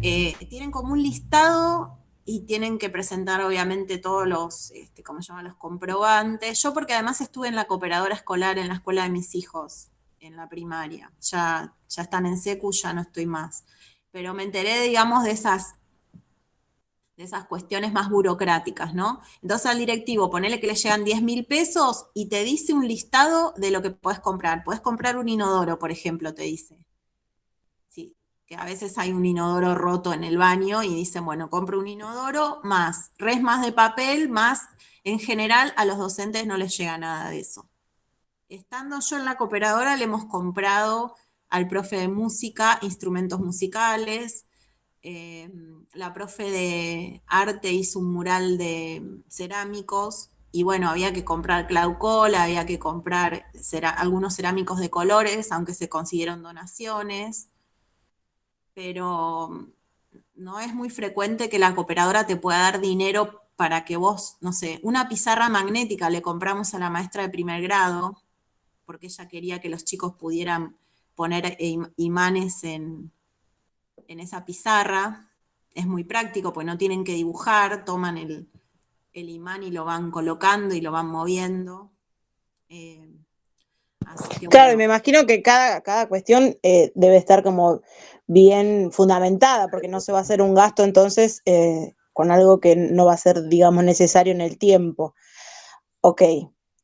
tienen como un listado y tienen que presentar obviamente todos los, ¿cómo se llama? Los comprobantes. Yo porque además estuve en la cooperadora escolar en la escuela de mis hijos, en la primaria. Ya están en secu, ya no estoy más. Pero me enteré, digamos, de esas cuestiones más burocráticas, ¿no? Entonces al directivo, ponele que le llegan 10.000 pesos y te dice un listado de lo que podés comprar. Podés comprar un inodoro, por ejemplo, te dice. Sí, que a veces hay un inodoro roto en el baño y dicen, bueno, compro un inodoro más, más de papel, más, en general a los docentes no les llega nada de eso. Estando yo en la cooperadora le hemos comprado al profe de música instrumentos musicales, la profe de arte hizo un mural de cerámicos y bueno, había que comprar claucola, había que comprar algunos cerámicos de colores, aunque se consiguieron donaciones, pero no es muy frecuente que la cooperadora te pueda dar dinero para que vos, no sé, una pizarra magnética le compramos a la maestra de primer grado, porque ella quería que los chicos pudieran poner imanes en esa pizarra. Es muy práctico, pues no tienen que dibujar, toman el imán y lo van colocando y lo van moviendo. Así que Claro, y bueno. me imagino que cada cuestión debe estar como bien fundamentada, porque no se va a hacer un gasto entonces con algo que no va a ser, digamos, necesario en el tiempo. Ok.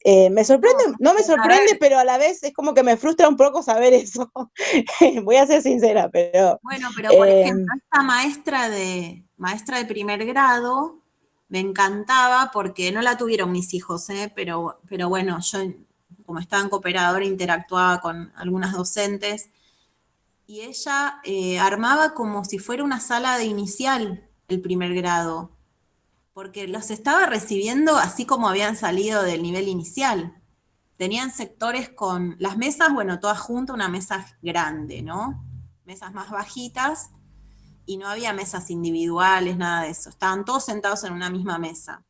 Me sorprende, no me A ver, sorprende, pero a la vez es como que me frustra un poco saber eso. Voy a ser sincera, pero... bueno, pero por ejemplo, esta maestra de primer grado me encantaba porque no la tuvieron mis hijos, pero bueno, yo como estaba en cooperadora interactuaba con algunas docentes y ella armaba como si fuera una sala de inicial el primer grado, porque los estaba recibiendo así como habían salido del nivel inicial. Tenían sectores con las mesas, bueno, todas juntas, una mesa grande, ¿no? Mesas más bajitas y no había mesas individuales, nada de eso. Estaban todos sentados en una misma mesa.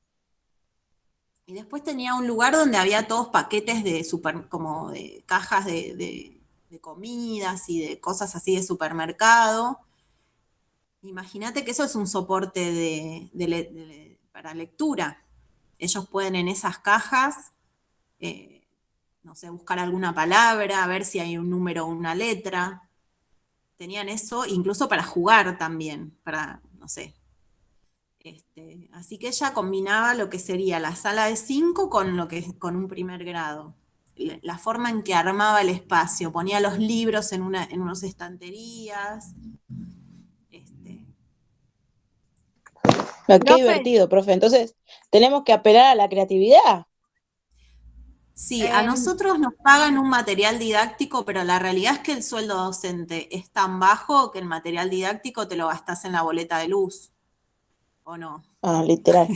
Y después tenía un lugar donde había todos paquetes de como de cajas de comidas y de cosas así de supermercado. Imagínate que eso es un soporte para lectura. Ellos pueden en esas cajas, no sé, buscar alguna palabra, ver si hay un número o una letra. Tenían eso incluso para jugar también, para, no sé. Así que ella combinaba lo que sería la sala de 5 con un primer grado. la forma en que armaba el espacio, ponía los libros en unas estanterías. Qué Profe, divertido, profe. Entonces, tenemos que apelar a la creatividad. Sí, a nosotros nos pagan un material didáctico, pero la realidad es que el sueldo docente es tan bajo que el material didáctico te lo gastás en la boleta de luz, ¿o no? Ah, literal.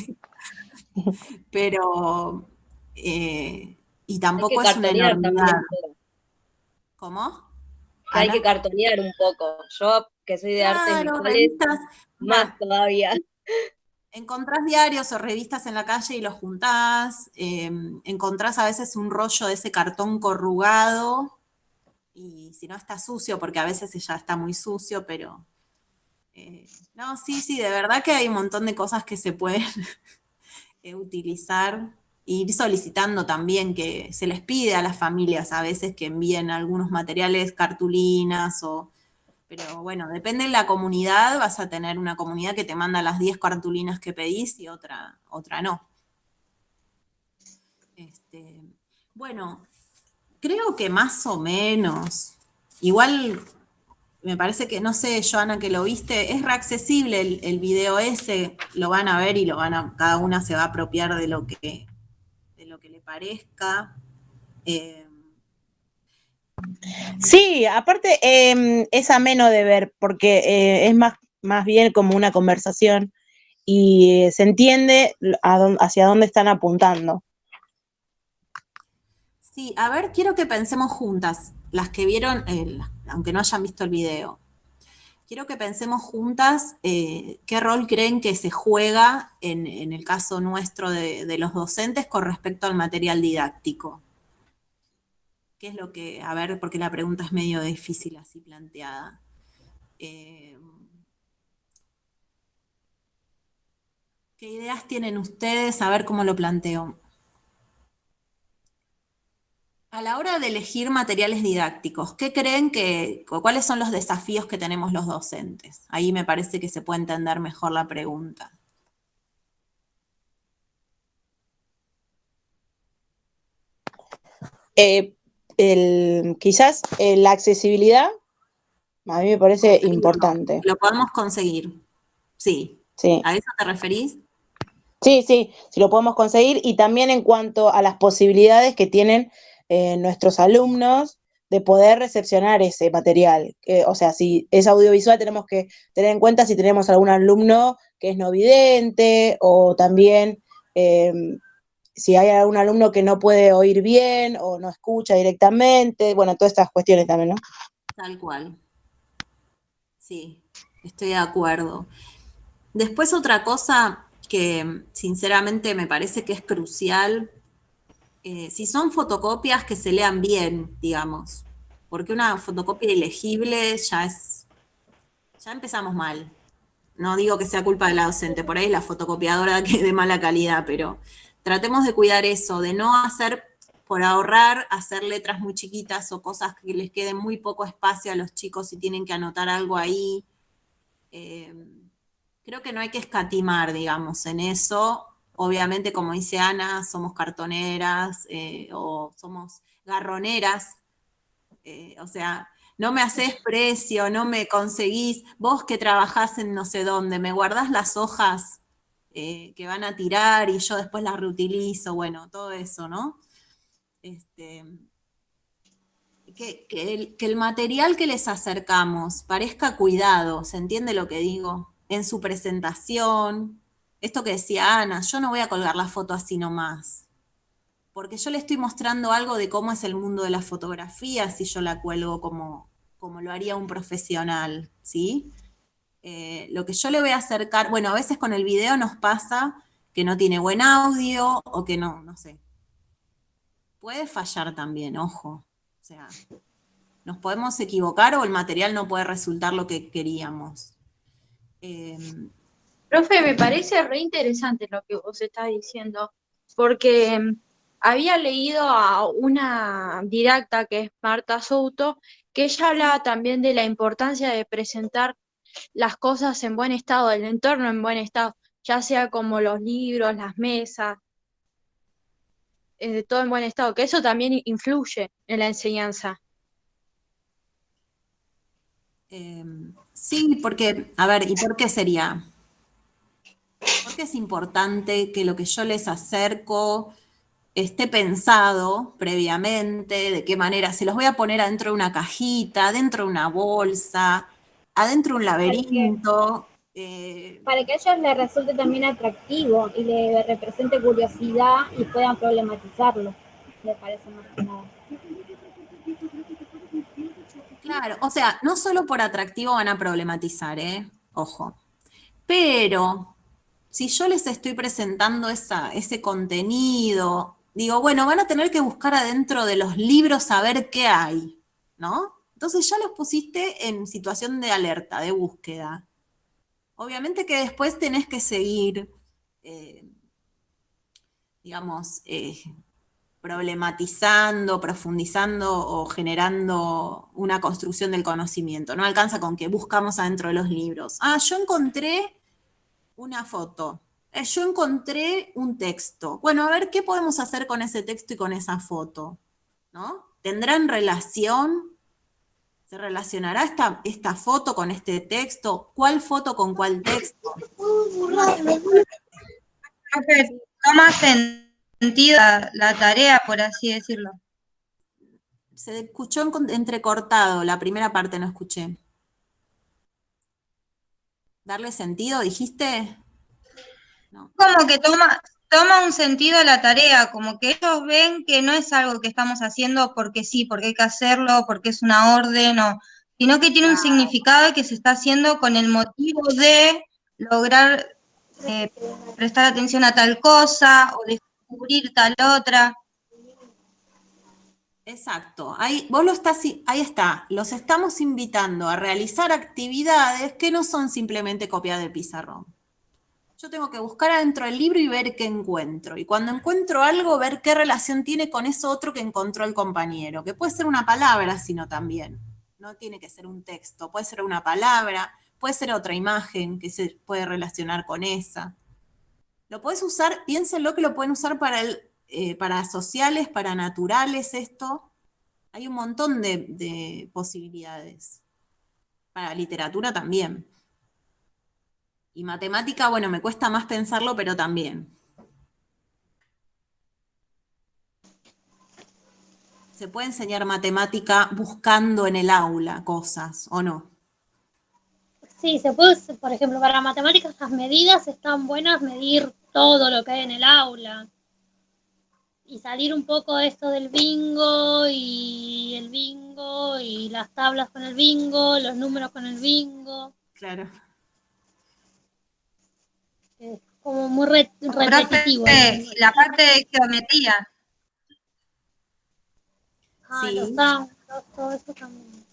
Pero, y Hay que tampoco es una cartonear también enormidad. un poco. ¿Cómo? Que hay que Ana. cartonear un poco. Yo, que soy de artes Claro, visuales, revistas. más todavía. Encontrás diarios o revistas en la calle y los juntás, encontrás a veces un rollo de ese cartón corrugado, y si no está sucio, porque a veces ya está muy sucio, pero no, sí, de verdad que hay un montón de cosas que se pueden utilizar, e ir solicitando también, que se les pide a las familias a veces que envíen algunos materiales, cartulinas pero bueno, depende de la comunidad, vas a tener una comunidad que te manda las 10 cartulinas que pedís y otra no. Bueno, creo que más o menos. Igual me parece que, no sé, Joana, que lo viste, es reaccesible el video ese, lo van a ver y cada una se va a apropiar de lo que le parezca. Sí, aparte es ameno de ver, porque es más bien como una conversación y se entiende hacia dónde están apuntando. Sí, a ver, quiero que pensemos juntas, las que vieron, aunque no hayan visto el video. Quiero que pensemos juntas qué rol creen que se juega en el caso nuestro de los docentes con respecto al material didáctico. ¿Qué es lo que, a ver, porque la pregunta es medio difícil así planteada. ¿Qué ideas tienen ustedes? A ver cómo lo planteo. A la hora de elegir materiales didácticos, ¿qué creen cuáles son los desafíos que tenemos los docentes? Ahí me parece que se puede entender mejor la pregunta. Quizás la accesibilidad, a mí me parece importante. Lo podemos conseguir. Sí. Sí. ¿A eso te referís? Sí, si lo podemos conseguir, y también en cuanto a las posibilidades que tienen nuestros alumnos de poder recepcionar ese material. O sea, si es audiovisual, tenemos que tener en cuenta si tenemos algún alumno que es no vidente, o también si hay algún alumno que no puede oír bien o no escucha directamente, bueno, todas estas cuestiones también, ¿no? Tal cual. Sí, estoy de acuerdo. Después otra cosa que sinceramente me parece que es crucial, si son fotocopias que se lean bien, digamos, porque una fotocopia ilegible ya empezamos mal. No digo que sea culpa de la docente, por ahí es la fotocopiadora que es de mala calidad, pero tratemos de cuidar eso, de no hacer, por ahorrar, hacer letras muy chiquitas o cosas que les quede muy poco espacio a los chicos si tienen que anotar algo ahí. Creo que no hay que escatimar, digamos, en eso. Obviamente, como dice Ana, somos cartoneras o somos garroneras. O sea, no me haces precio, no me conseguís, vos que trabajás en no sé dónde, me guardás las hojas que van a tirar y yo después las reutilizo, bueno, todo eso, ¿no? Que el material que les acercamos parezca cuidado, ¿se entiende lo que digo? En su presentación, esto que decía Ana, yo no voy a colgar la foto así nomás, porque yo le estoy mostrando algo de cómo es el mundo de la fotografía si yo la cuelgo como lo haría un profesional, ¿sí? Lo que yo le voy a acercar, bueno, a veces con el video nos pasa que no tiene buen audio o que no sé. Puede fallar también, ojo. O sea, nos podemos equivocar o el material no puede resultar lo que queríamos. Profe, me parece re interesante lo que vos estás diciendo, porque había leído a una didacta que es Marta Souto, que ella hablaba también de la importancia de presentar las cosas en buen estado, el entorno en buen estado, ya sea como los libros, las mesas. todo en buen estado, que eso también influye en la enseñanza. Sí, porque, a ver, ¿y por qué sería? ¿Por qué es importante que lo que yo les acerco esté pensado previamente? ¿De qué manera? Se los voy a poner adentro de una cajita, adentro de una bolsa, adentro de un laberinto. Para que a ellos les resulte también atractivo y le represente curiosidad y puedan problematizarlo, me parece más que nada. Claro, o sea, no solo por atractivo van a problematizar, ojo, pero si yo les estoy presentando ese contenido, digo, bueno, van a tener que buscar adentro de los libros a ver qué hay, ¿no? Entonces ya los pusiste en situación de alerta, de búsqueda. Obviamente que después tenés que seguir, digamos, problematizando, profundizando o generando una construcción del conocimiento. No alcanza con que buscamos adentro de los libros. Ah, yo encontré una foto. Yo encontré un texto. Bueno, a ver qué podemos hacer con ese texto y con esa foto, ¿no? ¿Tendrán relación? ¿Se relacionará esta foto con este texto? ¿Cuál foto con cuál texto? Profe, toma sentido la tarea, por así decirlo. Se escuchó entrecortado, la primera parte no escuché. ¿Darle sentido, dijiste? No. Como que toma un sentido la tarea, como que ellos ven que no es algo que estamos haciendo porque sí, porque hay que hacerlo, porque es una orden, sino que tiene un significado y que se está haciendo con el motivo de lograr prestar atención a tal cosa o descubrir tal otra. Exacto, ahí está, los estamos invitando a realizar actividades que no son simplemente copiar del pizarrón. Yo tengo que buscar adentro del libro y ver qué encuentro. Y cuando encuentro algo, ver qué relación tiene con eso otro que encontró el compañero, que puede ser una palabra, sino también. No tiene que ser un texto, puede ser una palabra, puede ser otra imagen que se puede relacionar con esa. Lo puedes usar, piénsenlo que lo pueden usar para sociales, para naturales, esto. Hay un montón de posibilidades. Para literatura también. Y matemática, bueno, me cuesta más pensarlo, pero también. ¿Se puede enseñar matemática buscando en el aula cosas o no? Sí, se puede, por ejemplo, para matemáticas las medidas están buenas, medir todo lo que hay en el aula. Y salir un poco de esto del bingo y el bingo y las tablas con el bingo, los números con el bingo. Claro. Es como muy repetitivo. Profe, la parte de geometría. Sí. Los ángulos, todo eso también.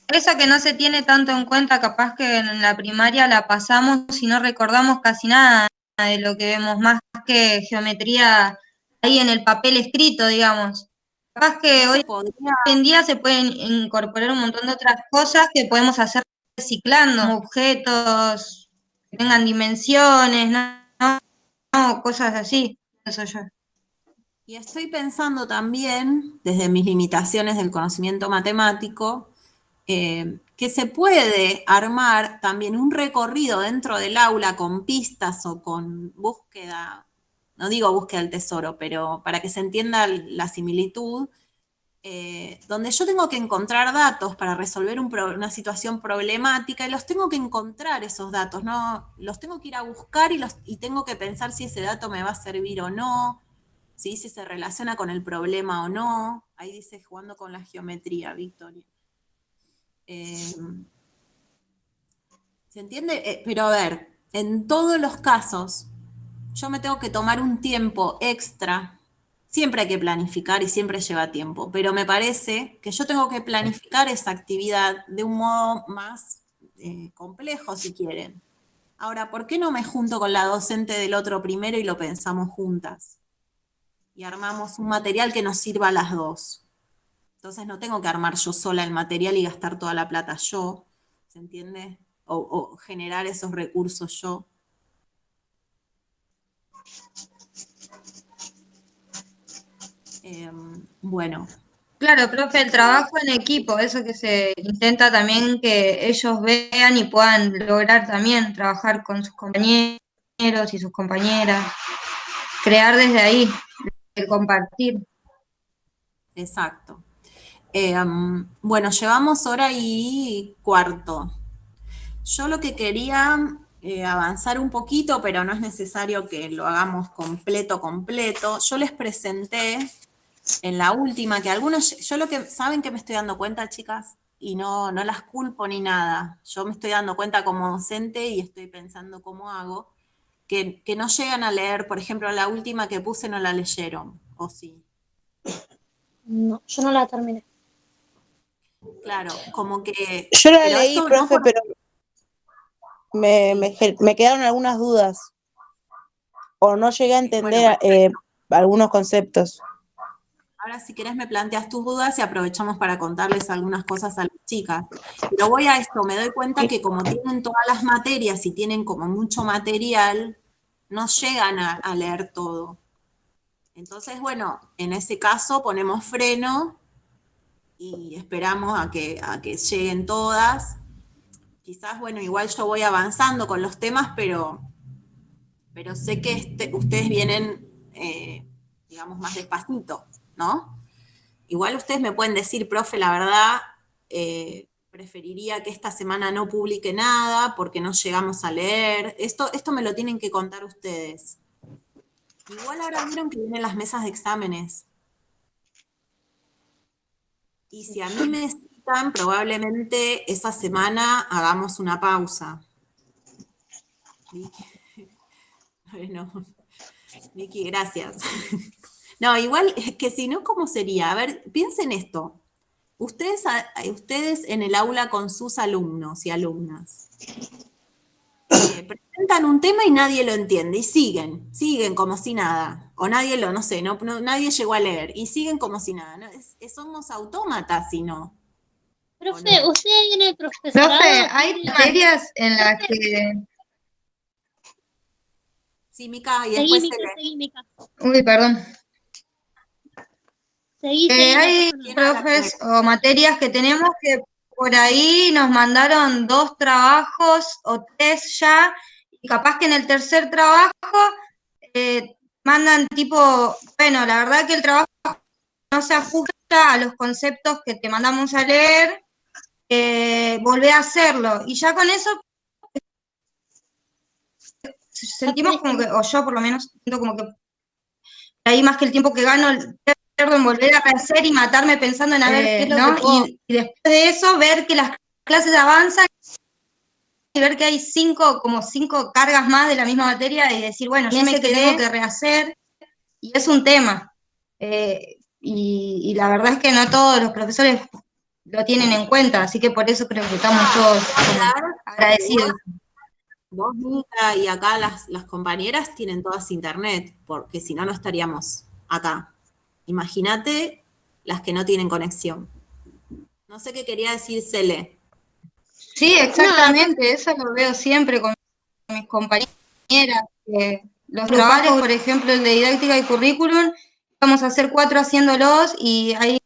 Eso que no se tiene tanto en cuenta, capaz que en la primaria la pasamos y no recordamos casi nada de lo que vemos, más que geometría ahí en el papel escrito, digamos. Capaz que hoy en día se pueden incorporar un montón de otras cosas que podemos hacer reciclando, como objetos que tengan dimensiones, no, cosas así, pienso yo. Y estoy pensando también, desde mis limitaciones del conocimiento matemático, que se puede armar también un recorrido dentro del aula con pistas o con búsqueda, no digo búsqueda del tesoro, pero para que se entienda la similitud, donde yo tengo que encontrar datos para resolver una situación problemática y los tengo que encontrar esos datos, ¿no? Los tengo que ir a buscar y tengo que pensar si ese dato me va a servir o no, ¿sí? Si se relaciona con el problema o no. Ahí dice jugando con la geometría, Victoria. ¿Se entiende? Pero a ver, en todos los casos, yo me tengo que tomar un tiempo extra. Siempre hay que planificar y siempre lleva tiempo, pero me parece que yo tengo que planificar esa actividad de un modo más complejo, si quieren. Ahora, ¿por qué no me junto con la docente del otro primero y lo pensamos juntas? Y armamos un material que nos sirva a las dos. Entonces no tengo que armar yo sola el material y gastar toda la plata yo, ¿se entiende? O generar esos recursos yo. Bueno, Claro, profe, el trabajo en equipo, eso que se intenta también que ellos vean y puedan lograr también trabajar con sus compañeros y sus compañeras, crear desde ahí, el compartir. exacto. Bueno, llevamos hora y cuarto. Yo lo que quería avanzar un poquito, pero no es necesario que lo hagamos completo. Yo les presenté en la última que algunos, yo lo que, ¿saben que me estoy dando cuenta, chicas? Y no las culpo ni nada. Yo me estoy dando cuenta como docente y estoy pensando cómo hago, que no llegan a leer, por ejemplo, la última que puse no la leyeron, ¿o sí? No, yo no la terminé. Claro, como que, Yo la pero leí, esto no profe, por... pero me quedaron algunas dudas o no llegué a Bueno, entender algunos conceptos. ahora si querés me planteas tus dudas y aprovechamos para contarles algunas cosas a las chicas. Pero voy a esto, me doy cuenta que como tienen todas las materias y tienen como mucho material, no llegan a leer todo. Entonces, bueno, en ese caso ponemos freno y esperamos a que lleguen todas. Quizás, bueno, igual yo voy avanzando con los temas, pero sé que ustedes vienen, digamos, más despacito, ¿no? Igual ustedes me pueden decir, profe, la verdad, preferiría que esta semana no publique nada porque no llegamos a leer. Esto me lo tienen que contar ustedes. Igual ahora vieron que vienen las mesas de exámenes. Y si a mí me citan, probablemente esa semana hagamos una pausa. Vicky. Bueno, Vicky, gracias. No, igual es que si no, ¿cómo sería? A ver, piensen esto. Ustedes en el aula con sus alumnos y alumnas presentan un tema y nadie lo entiende y siguen como si nada. O nadie no sé, nadie llegó a leer y siguen como si nada. ¿No? Somos autómatas si no. Profe, no? usted ahí en el profesorado Profe, hay tiene... materias en las que... Sí, Mica, y Seguí, después se Mica, lee. seguí, Mica. Uy, perdón. Seguí, no Hay pasa nada. ¿Quién habla profes primero? o materias que tenemos que por ahí nos mandaron 2 trabajos o 3 ya, y capaz que en el tercer trabajo mandan tipo, bueno, la verdad que el trabajo no se ajusta a los conceptos que te mandamos a leer, volvé a hacerlo. Y ya con eso sentimos como que, o yo por lo menos siento como que ahí más que el tiempo que gano, pierdo en volver a hacer y matarme pensando en a ver qué es lo que puedo. Y después de eso, ver que las clases avanzan y ver que hay como cinco cargas más de la misma materia y decir, bueno, yo me tengo que rehacer, y es un tema. Y la verdad es que no todos los profesores lo tienen en cuenta, así que por eso creo que estamos todos como agradecidos. Vos, Mica, y acá las compañeras tienen todas internet, porque si no, no estaríamos acá. Imagínate las que no tienen conexión. No sé qué quería decir Cele. Sí, exactamente, eso lo veo siempre con mis compañeras. Los trabajos, por ejemplo, el de didáctica y currículum, vamos a hacer 4 haciéndolos y hay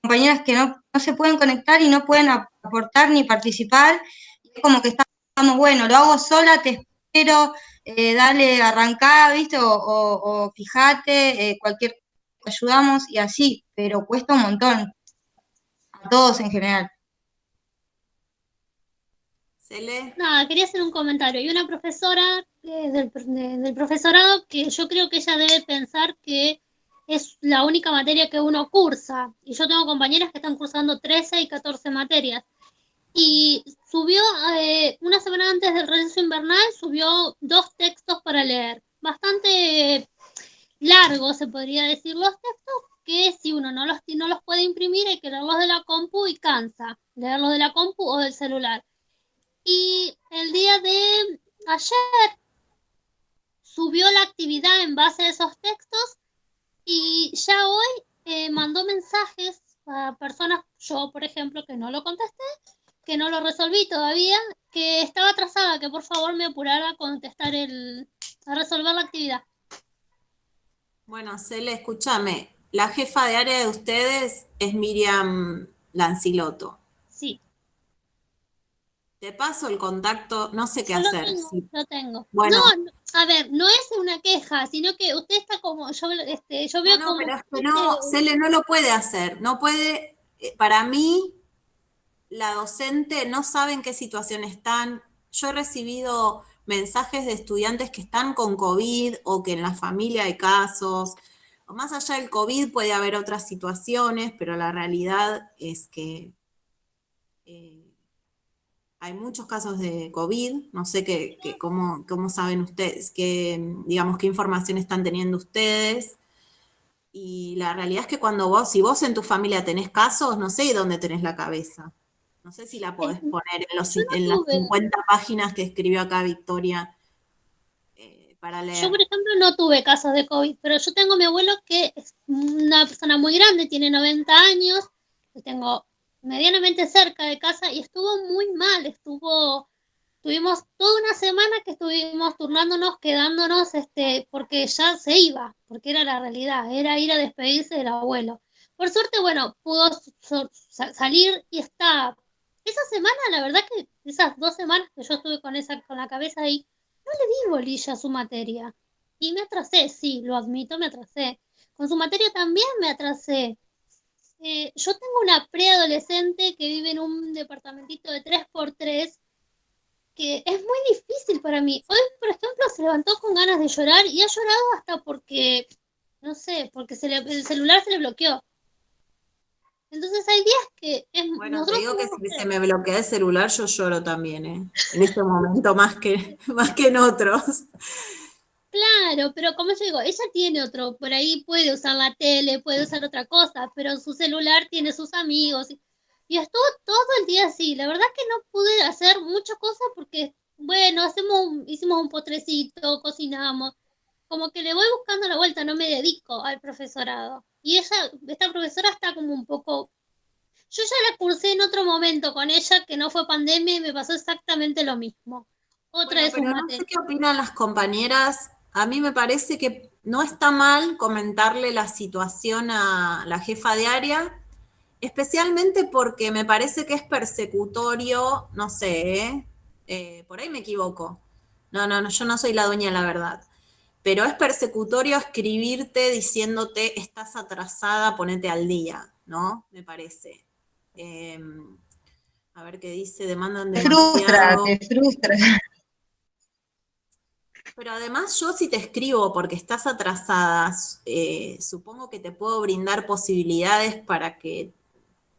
compañeras que no se pueden conectar y no pueden aportar ni participar. Y es como que estamos, bueno, lo hago sola, te espero, dale, arrancá, ¿viste? O fíjate, cualquier cosa ayudamos y así, pero cuesta un montón, a todos en general. Cele. Nada, quería hacer un comentario. Hay una profesora del profesorado que yo creo que ella debe pensar que es la única materia que uno cursa. Y yo tengo compañeras que están cursando 13 y 14 materias. Y subió, una semana antes del receso invernal, subió 2 textos para leer. Bastante largos, se podría decir, los textos, que si uno no los puede imprimir, hay que leerlos de la compu y cansa. Leerlos de la compu o del celular. Y el día de ayer subió la actividad en base a esos textos y ya hoy mandó mensajes a personas, yo por ejemplo, que no lo contesté, que no lo resolví todavía, que estaba atrasada, que por favor me apurara a a resolver la actividad. Bueno, Cele, escúchame. la jefa de área de ustedes es Miriam Lancilotto. Sí. Te paso el contacto, no sé qué Yo hacer. lo tengo. Bueno. No, a ver, no es una queja, sino que usted está como, yo veo como... Pero es que no, Cele no lo puede hacer, no puede, para mí, la docente no sabe en qué situación están. Yo he recibido mensajes de estudiantes que están con COVID o que en la familia hay casos, o más allá del COVID puede haber otras situaciones, pero la realidad es que hay muchos casos de COVID, no sé cómo saben ustedes, digamos, qué información están teniendo ustedes. Y la realidad es que si vos en tu familia tenés casos, no sé dónde tenés la cabeza. No sé si la podés poner en las 50 páginas que escribió acá Victoria para leer. Yo, por ejemplo, no tuve casos de COVID, pero yo tengo a mi abuelo que es una persona muy grande, tiene 90 años, lo tengo medianamente cerca de casa y estuvo muy mal, tuvimos toda una semana que estuvimos turnándonos, quedándonos, porque ya se iba, porque era la realidad, era ir a despedirse del abuelo. Por suerte, bueno, pudo salir y está. Esa semana, la verdad que esas 2 semanas que yo estuve con la cabeza ahí, no le di bolilla a su materia. Y me atrasé, sí, lo admito, me atrasé. Con su materia también me atrasé. Yo tengo una preadolescente que vive en un departamentito de 3x3 que es muy difícil para mí. Hoy, por ejemplo, se levantó con ganas de llorar y ha llorado hasta porque, no sé, porque el celular se le bloqueó. Entonces hay días que Bueno, te digo que si se me bloquea el celular, yo lloro también, en este momento más que en otros. Claro, pero como yo digo, ella tiene por ahí puede usar la tele, puede usar otra cosa, pero su celular tiene sus amigos. Y estuvo todo el día así. La verdad que no pude hacer muchas cosas porque, bueno, hicimos un potrecito, cocinamos. Como que le voy buscando la vuelta, no me dedico al profesorado. Y esta profesora está como un poco... Yo ya la cursé en otro momento con ella, que no fue pandemia, y me pasó exactamente lo mismo. Otra de sus Pero no sé qué opinan las compañeras. A mí me parece que no está mal comentarle la situación a la jefa de área, especialmente porque me parece que es persecutorio, no sé, por ahí me equivoco. No, yo no soy la dueña de la verdad. Pero es persecutorio escribirte diciéndote estás atrasada, ponete al día, ¿no? Me parece. A ver qué dice, demandan demasiado. Te frustra. Pero además yo si te escribo porque estás atrasada, supongo que te puedo brindar posibilidades para que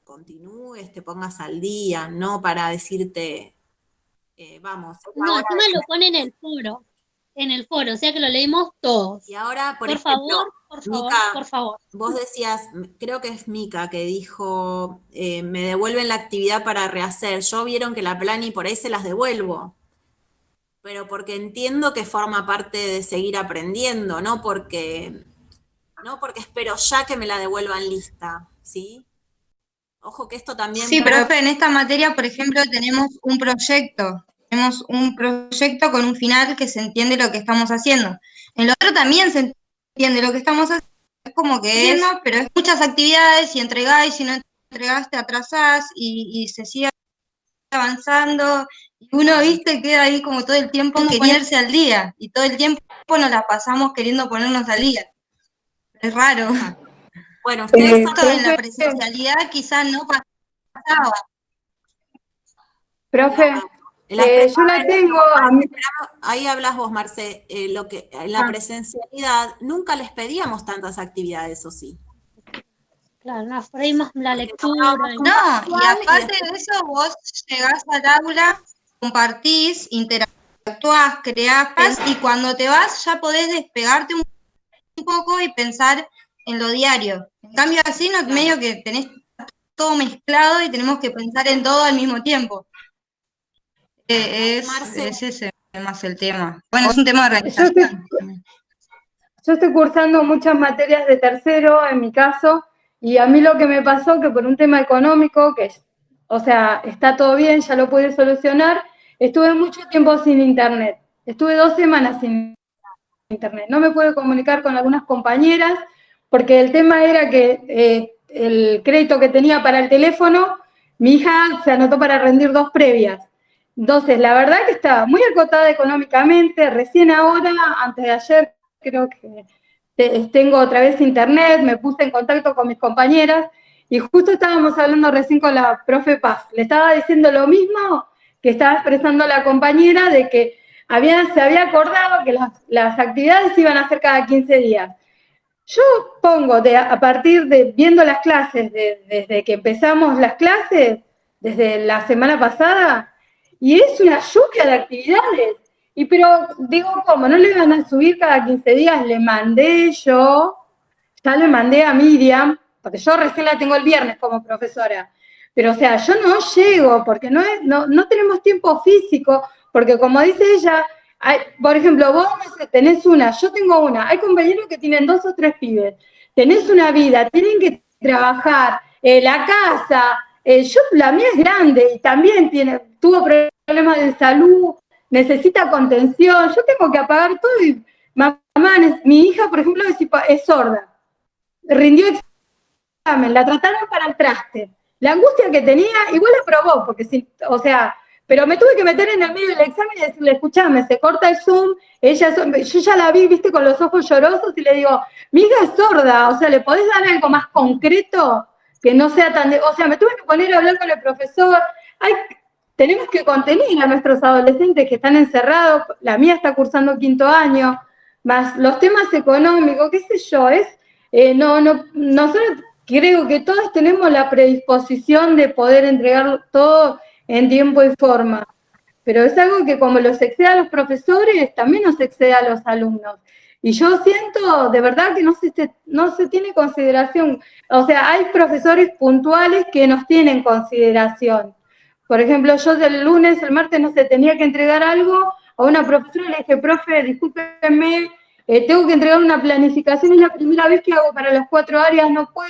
continúes, te pongas al día, no para decirte, vamos. No, encima lo pone en el foro, o sea que lo leímos todos. Y ahora, por ejemplo, Mica, por favor. Vos decías, creo que es Mica que dijo, me devuelven la actividad para rehacer. Yo vieron que la plani por ahí se las devuelvo. Pero porque entiendo que forma parte de seguir aprendiendo, no porque espero ya que me la devuelvan lista, ¿sí? Ojo que esto también... Sí, profe, en esta materia, por ejemplo, tenemos un proyecto con un final que se entiende lo que estamos haciendo. En lo otro también se entiende lo que estamos haciendo, es como que es, pero es muchas actividades, y entregáis, si no entregás te atrasás, y se sigue avanzando, y uno, viste, queda ahí como todo el tiempo queriendo ponerse al día, y todo el tiempo nos la pasamos queriendo ponernos al día. Es raro. Bueno, ustedes en la presencialidad quizás no pasaba. Profe, yo la tengo... Ahí hablas vos, Marce, en la presencialidad nunca les pedíamos tantas actividades, ¿o sí? Claro, no, por ahí más la lectura. No, y aparte de eso, vos llegás al aula, compartís, interactuás, creás, y cuando te vas ya podés despegarte un poco y pensar en lo diario. En cambio así, no, medio que tenés todo mezclado y tenemos que pensar en todo al mismo tiempo. Es ese más el tema. Bueno, es un tema de organización. Yo estoy cursando muchas materias de tercero, en mi caso, y a mí lo que me pasó, que por un tema económico, o sea, está todo bien, ya lo pude solucionar, estuve mucho tiempo sin internet. Estuve 2 semanas sin internet. No me pude comunicar con algunas compañeras porque el tema era que el crédito que tenía para el teléfono, mi hija se anotó para rendir 2 previas. Entonces, la verdad que estaba muy acotada económicamente, recién ahora, antes de ayer, creo que tengo otra vez internet, me puse en contacto con mis compañeras, y justo estábamos hablando recién con la profe Paz, le estaba diciendo lo mismo que estaba expresando la compañera, de que se había acordado que las actividades se iban a hacer cada 15 días. Yo pongo, a partir de, viendo las clases, desde que empezamos las clases, desde la semana pasada, y es una lluvia de actividades. Pero digo, ¿cómo? ¿No le iban a subir cada 15 días? Ya le mandé a Miriam, porque yo recién la tengo el viernes como profesora. Pero, o sea, yo no llego, porque no tenemos tiempo físico, porque como dice ella, por ejemplo, vos no sé, tenés una, yo tengo una, hay compañeros que tienen 2 o 3 pibes, tenés una vida, tienen que trabajar, la casa, la mía es grande y también tuvo problemas de salud, necesita contención, yo tengo que apagar todo y mamá, mi hija, por ejemplo, es sorda, rindió examen, la trataron para el traste, la angustia que tenía, igual la probó, porque pero me tuve que meter en el medio del examen y decirle, escuchame, se corta el Zoom, yo ya la vi, viste, con los ojos llorosos, y le digo, mi hija es sorda, o sea, ¿le podés dar algo más concreto? Que no sea tan, me tuve que poner a hablar con el profesor, tenemos que contener a nuestros adolescentes que están encerrados, la mía está cursando 5º año, más los temas económicos, qué sé yo, nosotros creo que todos tenemos la predisposición de poder entregar todo en tiempo y forma, pero es algo que como los excede a los profesores, también nos excede a los alumnos. Y yo siento de verdad que no se tiene consideración, o sea, hay profesores puntuales que nos tienen consideración. Por ejemplo, yo el martes, no sé, tenía que entregar algo a una profesora, le dije, profe, discúlpeme, tengo que entregar una planificación, es la primera vez que hago para las 4 áreas, no puedo.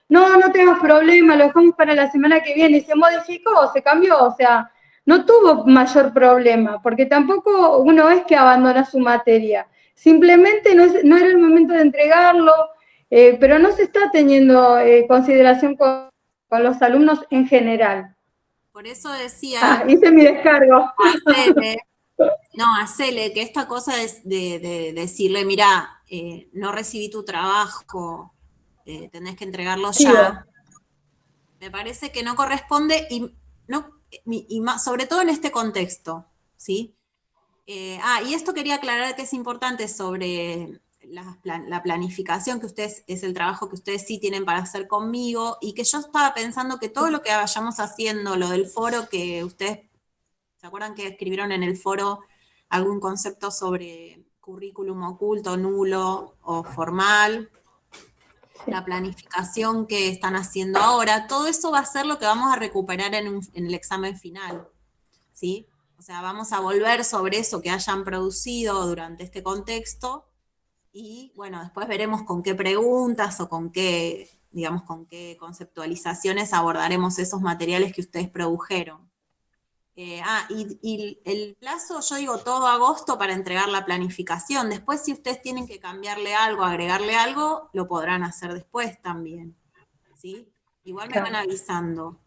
No tengas problema, lo dejamos para la semana que viene. Y se modificó, se cambió, o sea, no tuvo mayor problema, porque tampoco uno es que abandona su materia. Simplemente no era el momento de entregarlo, pero no se está teniendo consideración con los alumnos en general. Por eso decía... hice mi descargo. Hacele, que esta cosa de decirle, mira, no recibí tu trabajo, tenés que entregarlo ya, me parece que no corresponde y más, sobre todo en este contexto, ¿sí? Y esto quería aclarar que es importante sobre la planificación, que ustedes, es el trabajo que ustedes sí tienen para hacer conmigo, y que yo estaba pensando que todo lo que vayamos haciendo, lo del foro, que ustedes, ¿se acuerdan que escribieron en el foro algún concepto sobre currículum oculto, nulo o formal? La planificación que están haciendo ahora, todo eso va a ser lo que vamos a recuperar en el examen final, ¿sí? O sea, vamos a volver sobre eso que hayan producido durante este contexto y, bueno, después veremos con qué preguntas o con qué conceptualizaciones abordaremos esos materiales que ustedes produjeron. Y el plazo, yo digo todo agosto para entregar la planificación. Después, si ustedes tienen que cambiarle algo, agregarle algo, lo podrán hacer después también, ¿sí? Igual me van avisando.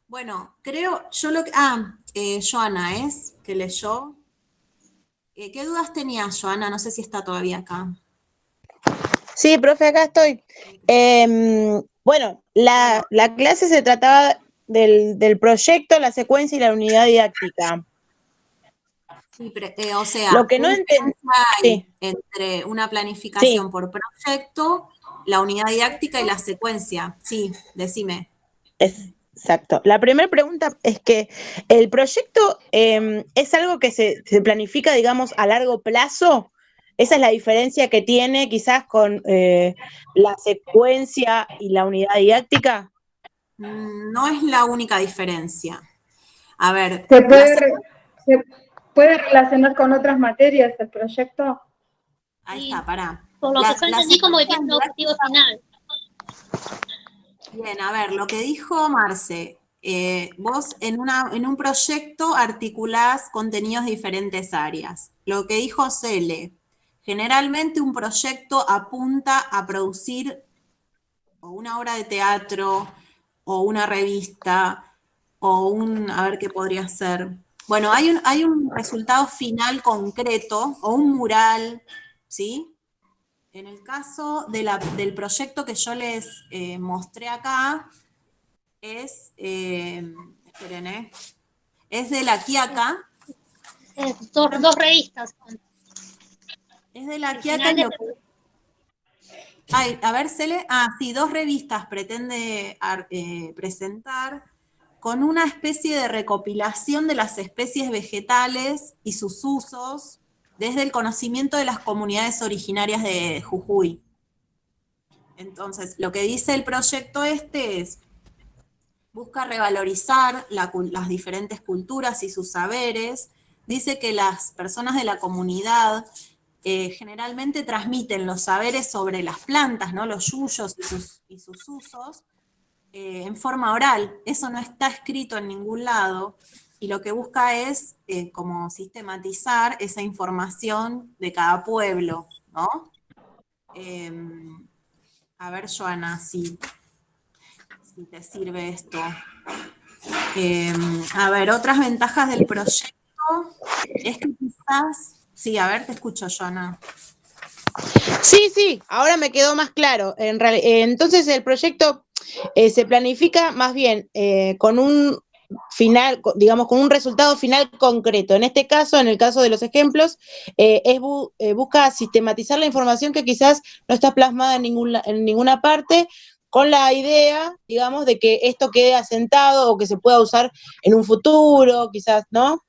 Bueno, creo, Joana es, que leyó. ¿Qué dudas tenías, Joana? No sé si está todavía acá. Sí, profe, acá estoy. Bueno, la clase se trataba del proyecto, la secuencia y la unidad didáctica. Sí, o sea, lo que no hay entre una planificación por proyecto, la unidad didáctica y la secuencia. Sí, decime. Exacto. La primera pregunta es que el proyecto es algo que se planifica, digamos, a largo plazo. Esa es la diferencia que tiene quizás con la secuencia y la unidad didáctica. No es la única diferencia. A ver. ¿Se puede relacionar con otras materias el proyecto? Ahí está, pará. Por lo que yo entendí, como que tiene un objetivo final. Bien, a ver, lo que dijo Marce, vos en un proyecto articulás contenidos de diferentes áreas. Lo que dijo Cele, Generalmente un proyecto apunta a producir o una obra de teatro, o una revista, o a ver qué podría ser. Bueno, hay un resultado final concreto, o un mural, ¿sí? En el caso del proyecto que yo les mostré acá, esperen, es de La Quiaca. Dos revistas. Es de La Quiaca y lo que... Ay, a ver, Cele. Sí, 2 revistas pretende presentar con una especie de recopilación de las especies vegetales y sus usos desde el conocimiento de las comunidades originarias de Jujuy. Entonces, lo que dice el proyecto es, busca revalorizar las diferentes culturas y sus saberes. Dice que las personas de la comunidad generalmente transmiten los saberes sobre las plantas, ¿no? Los yuyos y sus usos, en forma oral. Eso no está escrito en ningún lado, y lo que busca es como sistematizar esa información de cada pueblo, ¿no? A ver, Joana, si te sirve esto. A ver, otras ventajas del proyecto es que quizás... Sí, a ver, te escucho, Joana. Sí, ahora me quedó más claro. Entonces el proyecto se planifica más bien con un final, digamos, con un resultado final concreto. En este caso, en el caso de los ejemplos, busca sistematizar la información que quizás no está plasmada en ninguna parte, con la idea, digamos, de que esto quede asentado o que se pueda usar en un futuro, quizás, ¿no?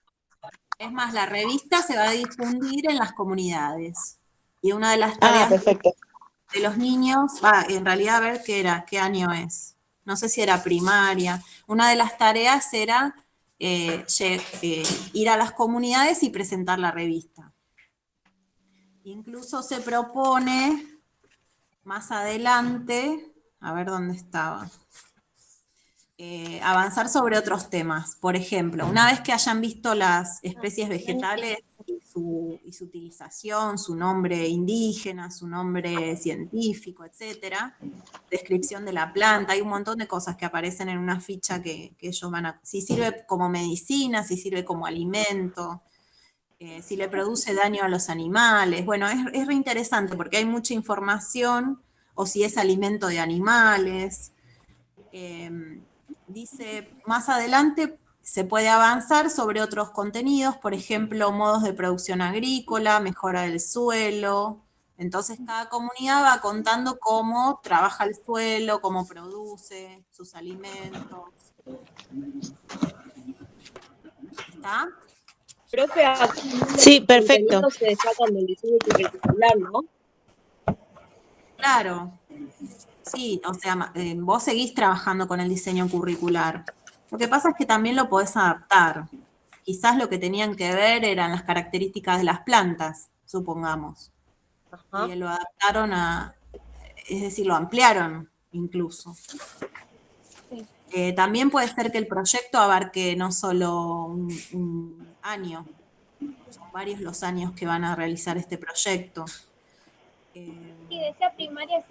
Es más, la revista se va a difundir en las comunidades. Y una de las tareas de los niños, en realidad a ver qué año es. No sé si era primaria. Una de las tareas era ir a las comunidades y presentar la revista. Incluso se propone más adelante, a ver dónde estaba, avanzar sobre otros temas. Por ejemplo, una vez que hayan visto las especies vegetales y su utilización, su nombre indígena, su nombre científico, etcétera, descripción de la planta, hay un montón de cosas que aparecen en una ficha que ellos van a... Si sirve como medicina, si sirve como alimento, si le produce daño a los animales. Bueno, es re interesante porque hay mucha información, o si es alimento de animales. Dice, más adelante se puede avanzar sobre otros contenidos, por ejemplo, modos de producción agrícola, mejora del suelo. Entonces cada comunidad va contando cómo trabaja el suelo, cómo produce sus alimentos. ¿Está? Profe, sí, perfecto. Los contenidos se destacan del diseño curricular, ¿no? Claro. Sí, o sea, vos seguís trabajando con el diseño curricular. Lo que pasa es que también lo podés adaptar. Quizás lo que tenían que ver eran las características de las plantas, supongamos. Ajá. Y lo adaptaron es decir, lo ampliaron incluso. Sí. También puede ser que el proyecto abarque no solo un año, son varios los años que van a realizar este proyecto. Sí, decía primaria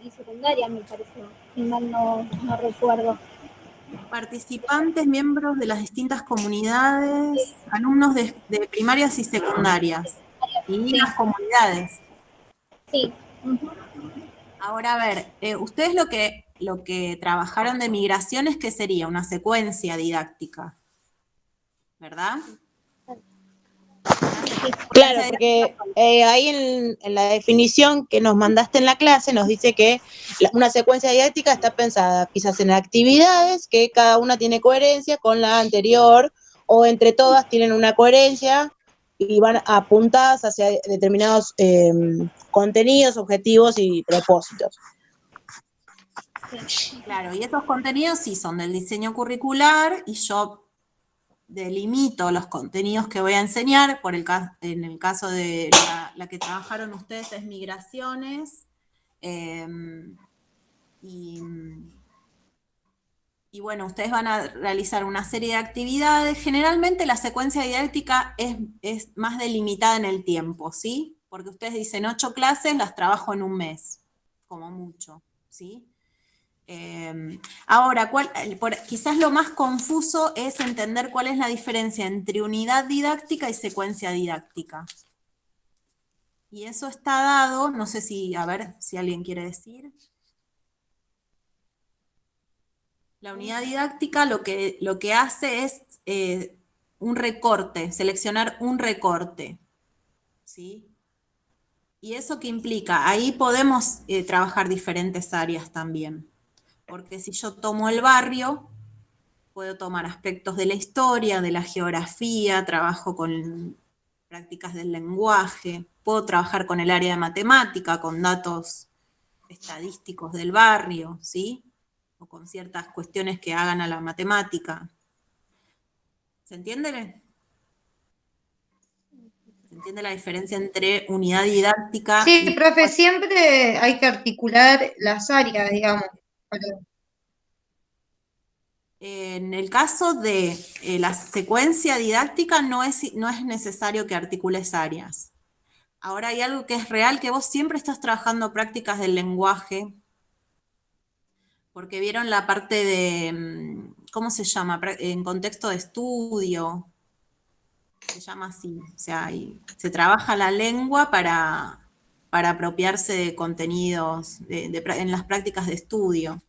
y secundaria, me pareció, si mal no recuerdo. Participantes, miembros de las distintas comunidades, alumnos de primarias y secundarias, y las comunidades. Sí. Ahora, a ver, ustedes lo que trabajaron de migraciones, ¿qué sería? Una secuencia didáctica, ¿verdad? Claro, porque ahí en la definición que nos mandaste en la clase nos dice que una secuencia didáctica está pensada quizás en actividades que cada una tiene coherencia con la anterior, o entre todas tienen una coherencia y van apuntadas hacia determinados contenidos, objetivos y propósitos. Claro, y estos contenidos sí son del diseño curricular, y yo delimito los contenidos que voy a enseñar. En el caso de la que trabajaron ustedes es migraciones, y bueno, ustedes van a realizar una serie de actividades. Generalmente la secuencia didáctica es más delimitada en el tiempo, ¿sí? porque ustedes dicen 8 clases, las trabajo en un mes, como mucho, ¿sí? Ahora, quizás lo más confuso es entender cuál es la diferencia entre unidad didáctica y secuencia didáctica. Y eso está dado, no sé si, a ver si alguien quiere decir. La unidad didáctica lo que hace es un recorte, seleccionar un recorte, ¿sí? ¿Y eso qué implica? Ahí podemos trabajar diferentes áreas también. Porque si yo tomo el barrio, puedo tomar aspectos de la historia, de la geografía, trabajo con prácticas del lenguaje, puedo trabajar con el área de matemática, con datos estadísticos del barrio, ¿sí? O con ciertas cuestiones que hagan a la matemática. ¿Se entiende? ¿Se entiende la diferencia entre unidad didáctica Sí, profe, siempre hay que articular las áreas, digamos. En el caso de la secuencia didáctica no es necesario que articules áreas. Ahora hay algo que es real, que vos siempre estás trabajando prácticas del lenguaje, porque vieron la parte de, ¿cómo se llama? En contexto de estudio, se llama así, o sea, se trabaja la lengua para apropiarse de contenidos en las prácticas de estudio.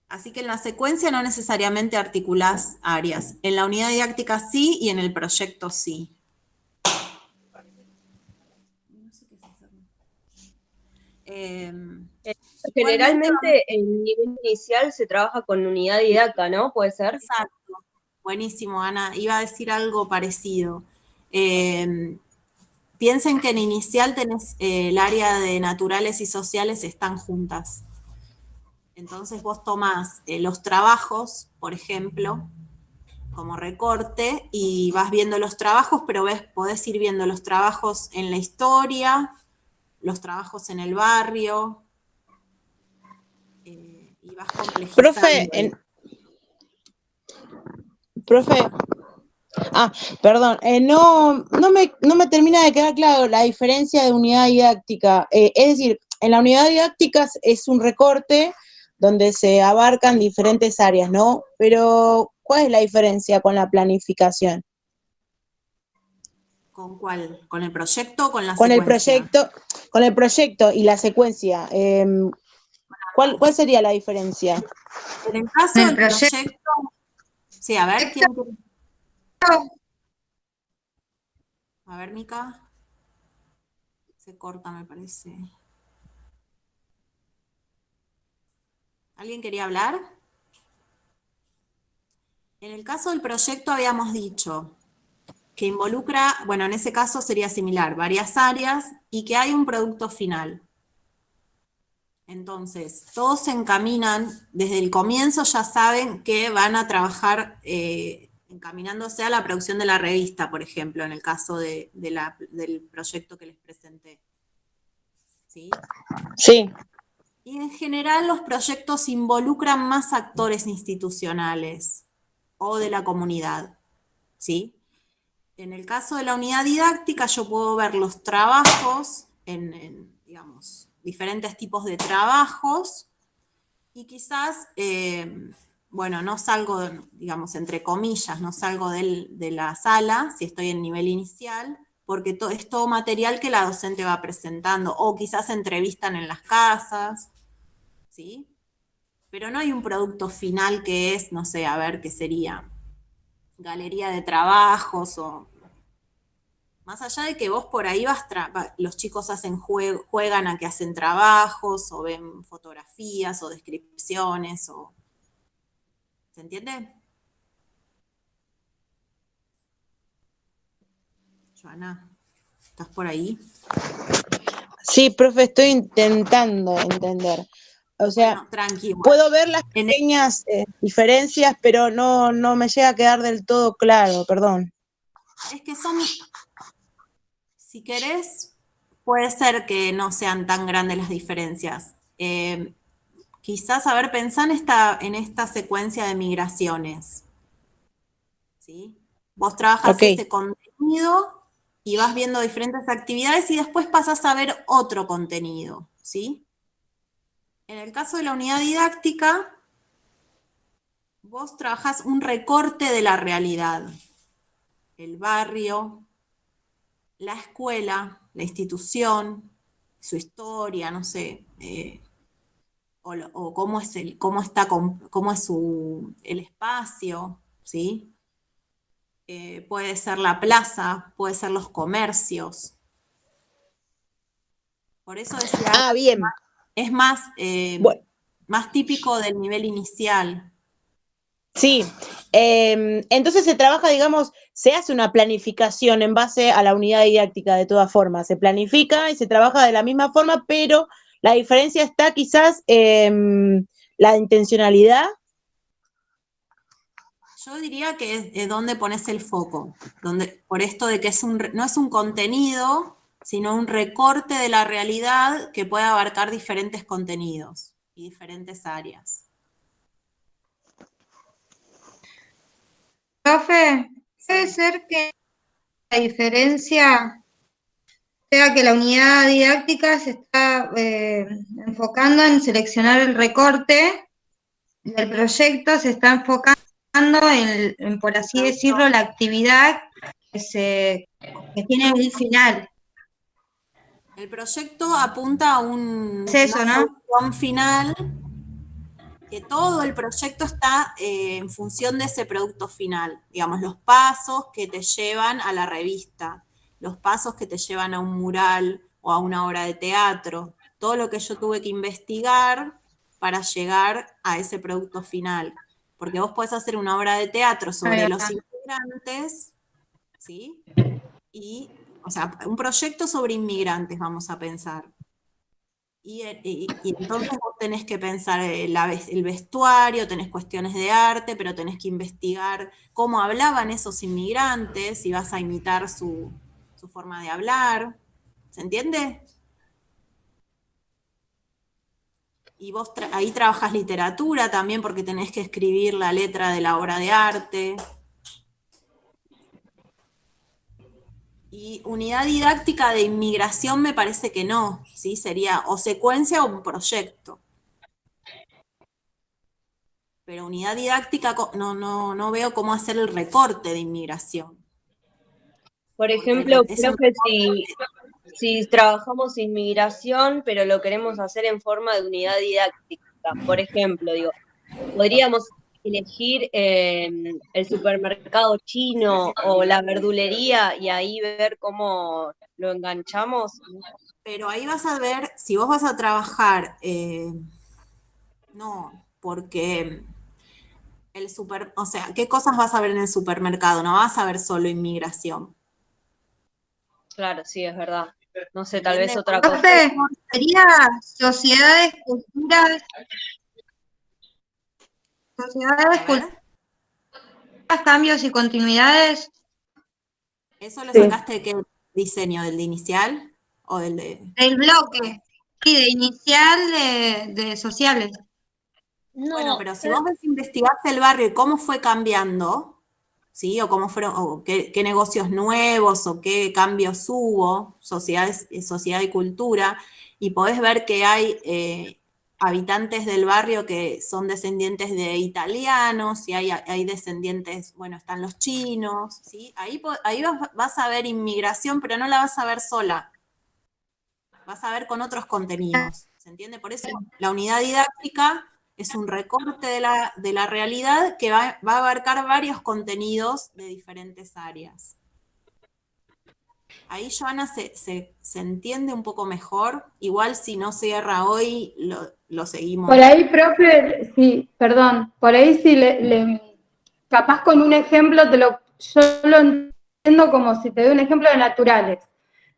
Así que en la secuencia no necesariamente articulás áreas. En la unidad didáctica sí y en el proyecto sí. Generalmente en nivel inicial se trabaja con unidad didáctica, ¿no? ¿Puede ser? Exacto. Buenísimo, Ana. Iba a decir algo parecido. Piensen que en inicial tenés el área de naturales y sociales están juntas. Entonces vos tomás los trabajos, por ejemplo, como recorte, y vas viendo los trabajos, pero podés ir viendo los trabajos en la historia, los trabajos en el barrio, y vas complejizando. Profe, perdón, no me termina de quedar claro la diferencia de unidad didáctica. Es decir, en la unidad didáctica es un recorte donde se abarcan diferentes áreas, ¿no? Pero, ¿cuál es la diferencia con la planificación? ¿Con cuál? ¿Con el proyecto o con la secuencia? Con el proyecto y la secuencia. ¿Cuál sería la diferencia? En el caso del proyecto... Sí, a ver, ¿quién quiere? A ver, Mica. Se corta, me parece. ¿Alguien quería hablar? En el caso del proyecto habíamos dicho que involucra, bueno, en ese caso sería similar, varias áreas y que hay un producto final. Entonces, todos se encaminan, desde el comienzo ya saben que van a trabajar encaminándose a la producción de la revista, por ejemplo, en el caso del proyecto que les presenté. ¿Sí? Sí. Y en general los proyectos involucran más actores institucionales o de la comunidad, ¿sí? En el caso de la unidad didáctica yo puedo ver los trabajos digamos, diferentes tipos de trabajos y quizás, bueno, no salgo, digamos, entre comillas, no salgo de la sala si estoy en nivel inicial, porque es todo material que la docente va presentando, o quizás entrevistan en las casas, ¿sí? Pero no hay un producto final que es, no sé, a ver, ¿qué sería? Galería de trabajos o... Más allá de que vos por ahí los chicos juegan a que hacen trabajos, o ven fotografías, o descripciones, o... ¿Se entiende? Joana, ¿estás por ahí? Sí, profe, estoy intentando entender. O sea, bueno, tranquilo. Puedo ver las pequeñas diferencias, pero no me llega a quedar del todo claro, perdón. Es que son... Si querés, puede ser que no sean tan grandes las diferencias. Quizás, a ver, pensá en esta secuencia de migraciones. ¿Sí? Vos trabajas Ok. ese contenido y vas viendo diferentes actividades y después pasás a ver otro contenido, ¿sí? En el caso de la unidad didáctica, vos trabajás un recorte de la realidad. El barrio, la escuela, la institución, su historia, no sé, o cómo es el espacio, ¿sí? Puede ser la plaza, puede ser los comercios. Por eso decía, Ah, bien. es más, Bueno, más típico del nivel inicial. sí. Entonces se trabaja, digamos, se hace una planificación en base a la unidad didáctica de todas formas. Se planifica y se trabaja de la misma forma, pero la diferencia está quizás la intencionalidad. Yo diría que es donde pones el foco, por esto de que no es un contenido, sino un recorte de la realidad que puede abarcar diferentes contenidos y diferentes áreas. Profe, puede Sí. ser que la diferencia sea que la unidad didáctica se está enfocando en seleccionar el recorte y el proyecto se está enfocando en, por así decirlo, la actividad que tiene un final. El proyecto apunta a Es eso, una ¿no? producción final, que todo el proyecto está en función de ese producto final. Digamos, los pasos que te llevan a la revista, los pasos que te llevan a un mural o a una obra de teatro, todo lo que yo tuve que investigar para llegar a ese producto final. Porque vos podés hacer una obra de teatro sobre los inmigrantes, ¿sí? O sea, un proyecto sobre inmigrantes, vamos a pensar. Y entonces vos tenés que pensar el vestuario, tenés cuestiones de arte, pero tenés que investigar cómo hablaban esos inmigrantes y vas a imitar su forma de hablar. ¿Se entiende? Y vos ahí trabajás literatura también porque tenés que escribir la letra de la obra de arte. Y unidad didáctica de inmigración me parece que no, ¿sí? Sería o secuencia o un proyecto. Pero unidad didáctica no veo cómo hacer el recorte de inmigración. Por Porque ejemplo, es un profe, si trabajamos inmigración, pero lo queremos hacer en forma de unidad didáctica, por ejemplo, digo, podríamos elegir el supermercado chino o la verdulería y ahí ver cómo lo enganchamos. Pero ahí vas a ver, si vos vas a trabajar, no, porque o sea, ¿qué cosas vas a ver en el supermercado? No vas a ver solo inmigración. Claro, sí, es verdad. No sé, tal vez otra Profe, cosa. sería sociedades, culturas, cambios y continuidades. ¿Eso lo Sí. sacaste de qué diseño? ¿Del de inicial o del de...? El bloque, sí, de inicial de sociales. Bueno, No, pero si vos investigaste el barrio y cómo fue cambiando, ¿sí? O cómo fueron, o qué negocios nuevos, o qué cambios hubo, sociedad y cultura, y podés ver que hay habitantes del barrio que son descendientes de italianos, y hay descendientes, bueno, están los chinos, ¿sí? Ahí vas a ver inmigración, pero no la vas a ver sola. Vas a ver con otros contenidos, ¿se entiende? Por eso la unidad didáctica es un recorte de la realidad que va a abarcar varios contenidos de diferentes áreas. Ahí, Joana, se entiende un poco mejor. Igual si no cierra hoy, lo seguimos. Por ahí, profe, sí, perdón, por ahí sí capaz con un ejemplo yo lo entiendo como si te doy un ejemplo de naturales,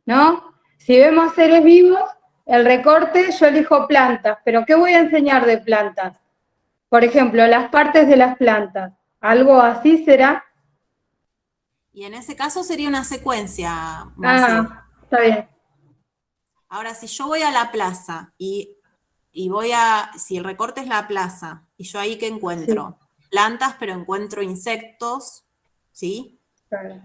¿no? Si vemos seres vivos, el recorte yo elijo plantas, pero ¿qué voy a enseñar de plantas? Por ejemplo, las partes de las plantas, ¿algo así será? Y en ese caso sería una secuencia, Monse. Ah, está bien. Ahora, si yo voy a la plaza y si el recorte es la plaza, y yo ahí que encuentro plantas, pero encuentro insectos, ¿sí? Claro.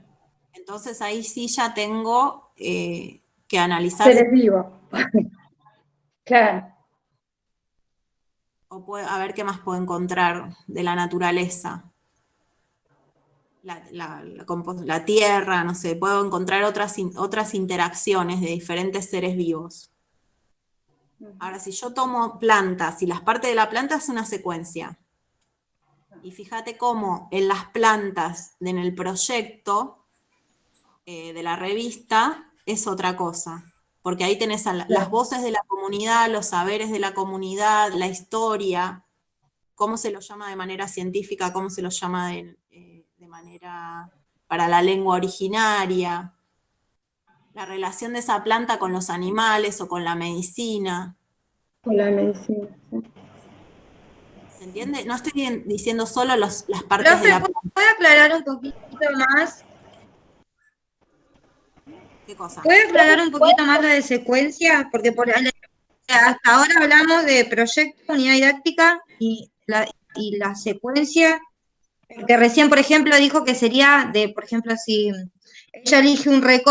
Entonces ahí sí ya tengo que analizar. Seres vivos. Claro. O a ver qué más puedo encontrar de la naturaleza. La tierra, no sé, puedo encontrar otras interacciones de diferentes seres vivos. Ahora, si yo tomo plantas, y las partes de la planta es una secuencia, y fíjate cómo en las plantas, en el proyecto de la revista, es otra cosa, porque ahí tenés las voces de la comunidad, los saberes de la comunidad, la historia, cómo se lo llama de manera científica, cómo se lo llama de manera para la lengua originaria, la relación de esa planta con los animales o con la medicina. Con la medicina. ¿Se entiende? No estoy diciendo solo las partes de la planta. ¿Puede aclarar un poquito más? ¿Qué cosa? ¿Puede aclarar un poquito más lo de secuencia? Porque hasta ahora hablamos de proyecto, unidad didáctica y la secuencia, que recién, por ejemplo, dijo que sería por ejemplo, si ella elige un recorte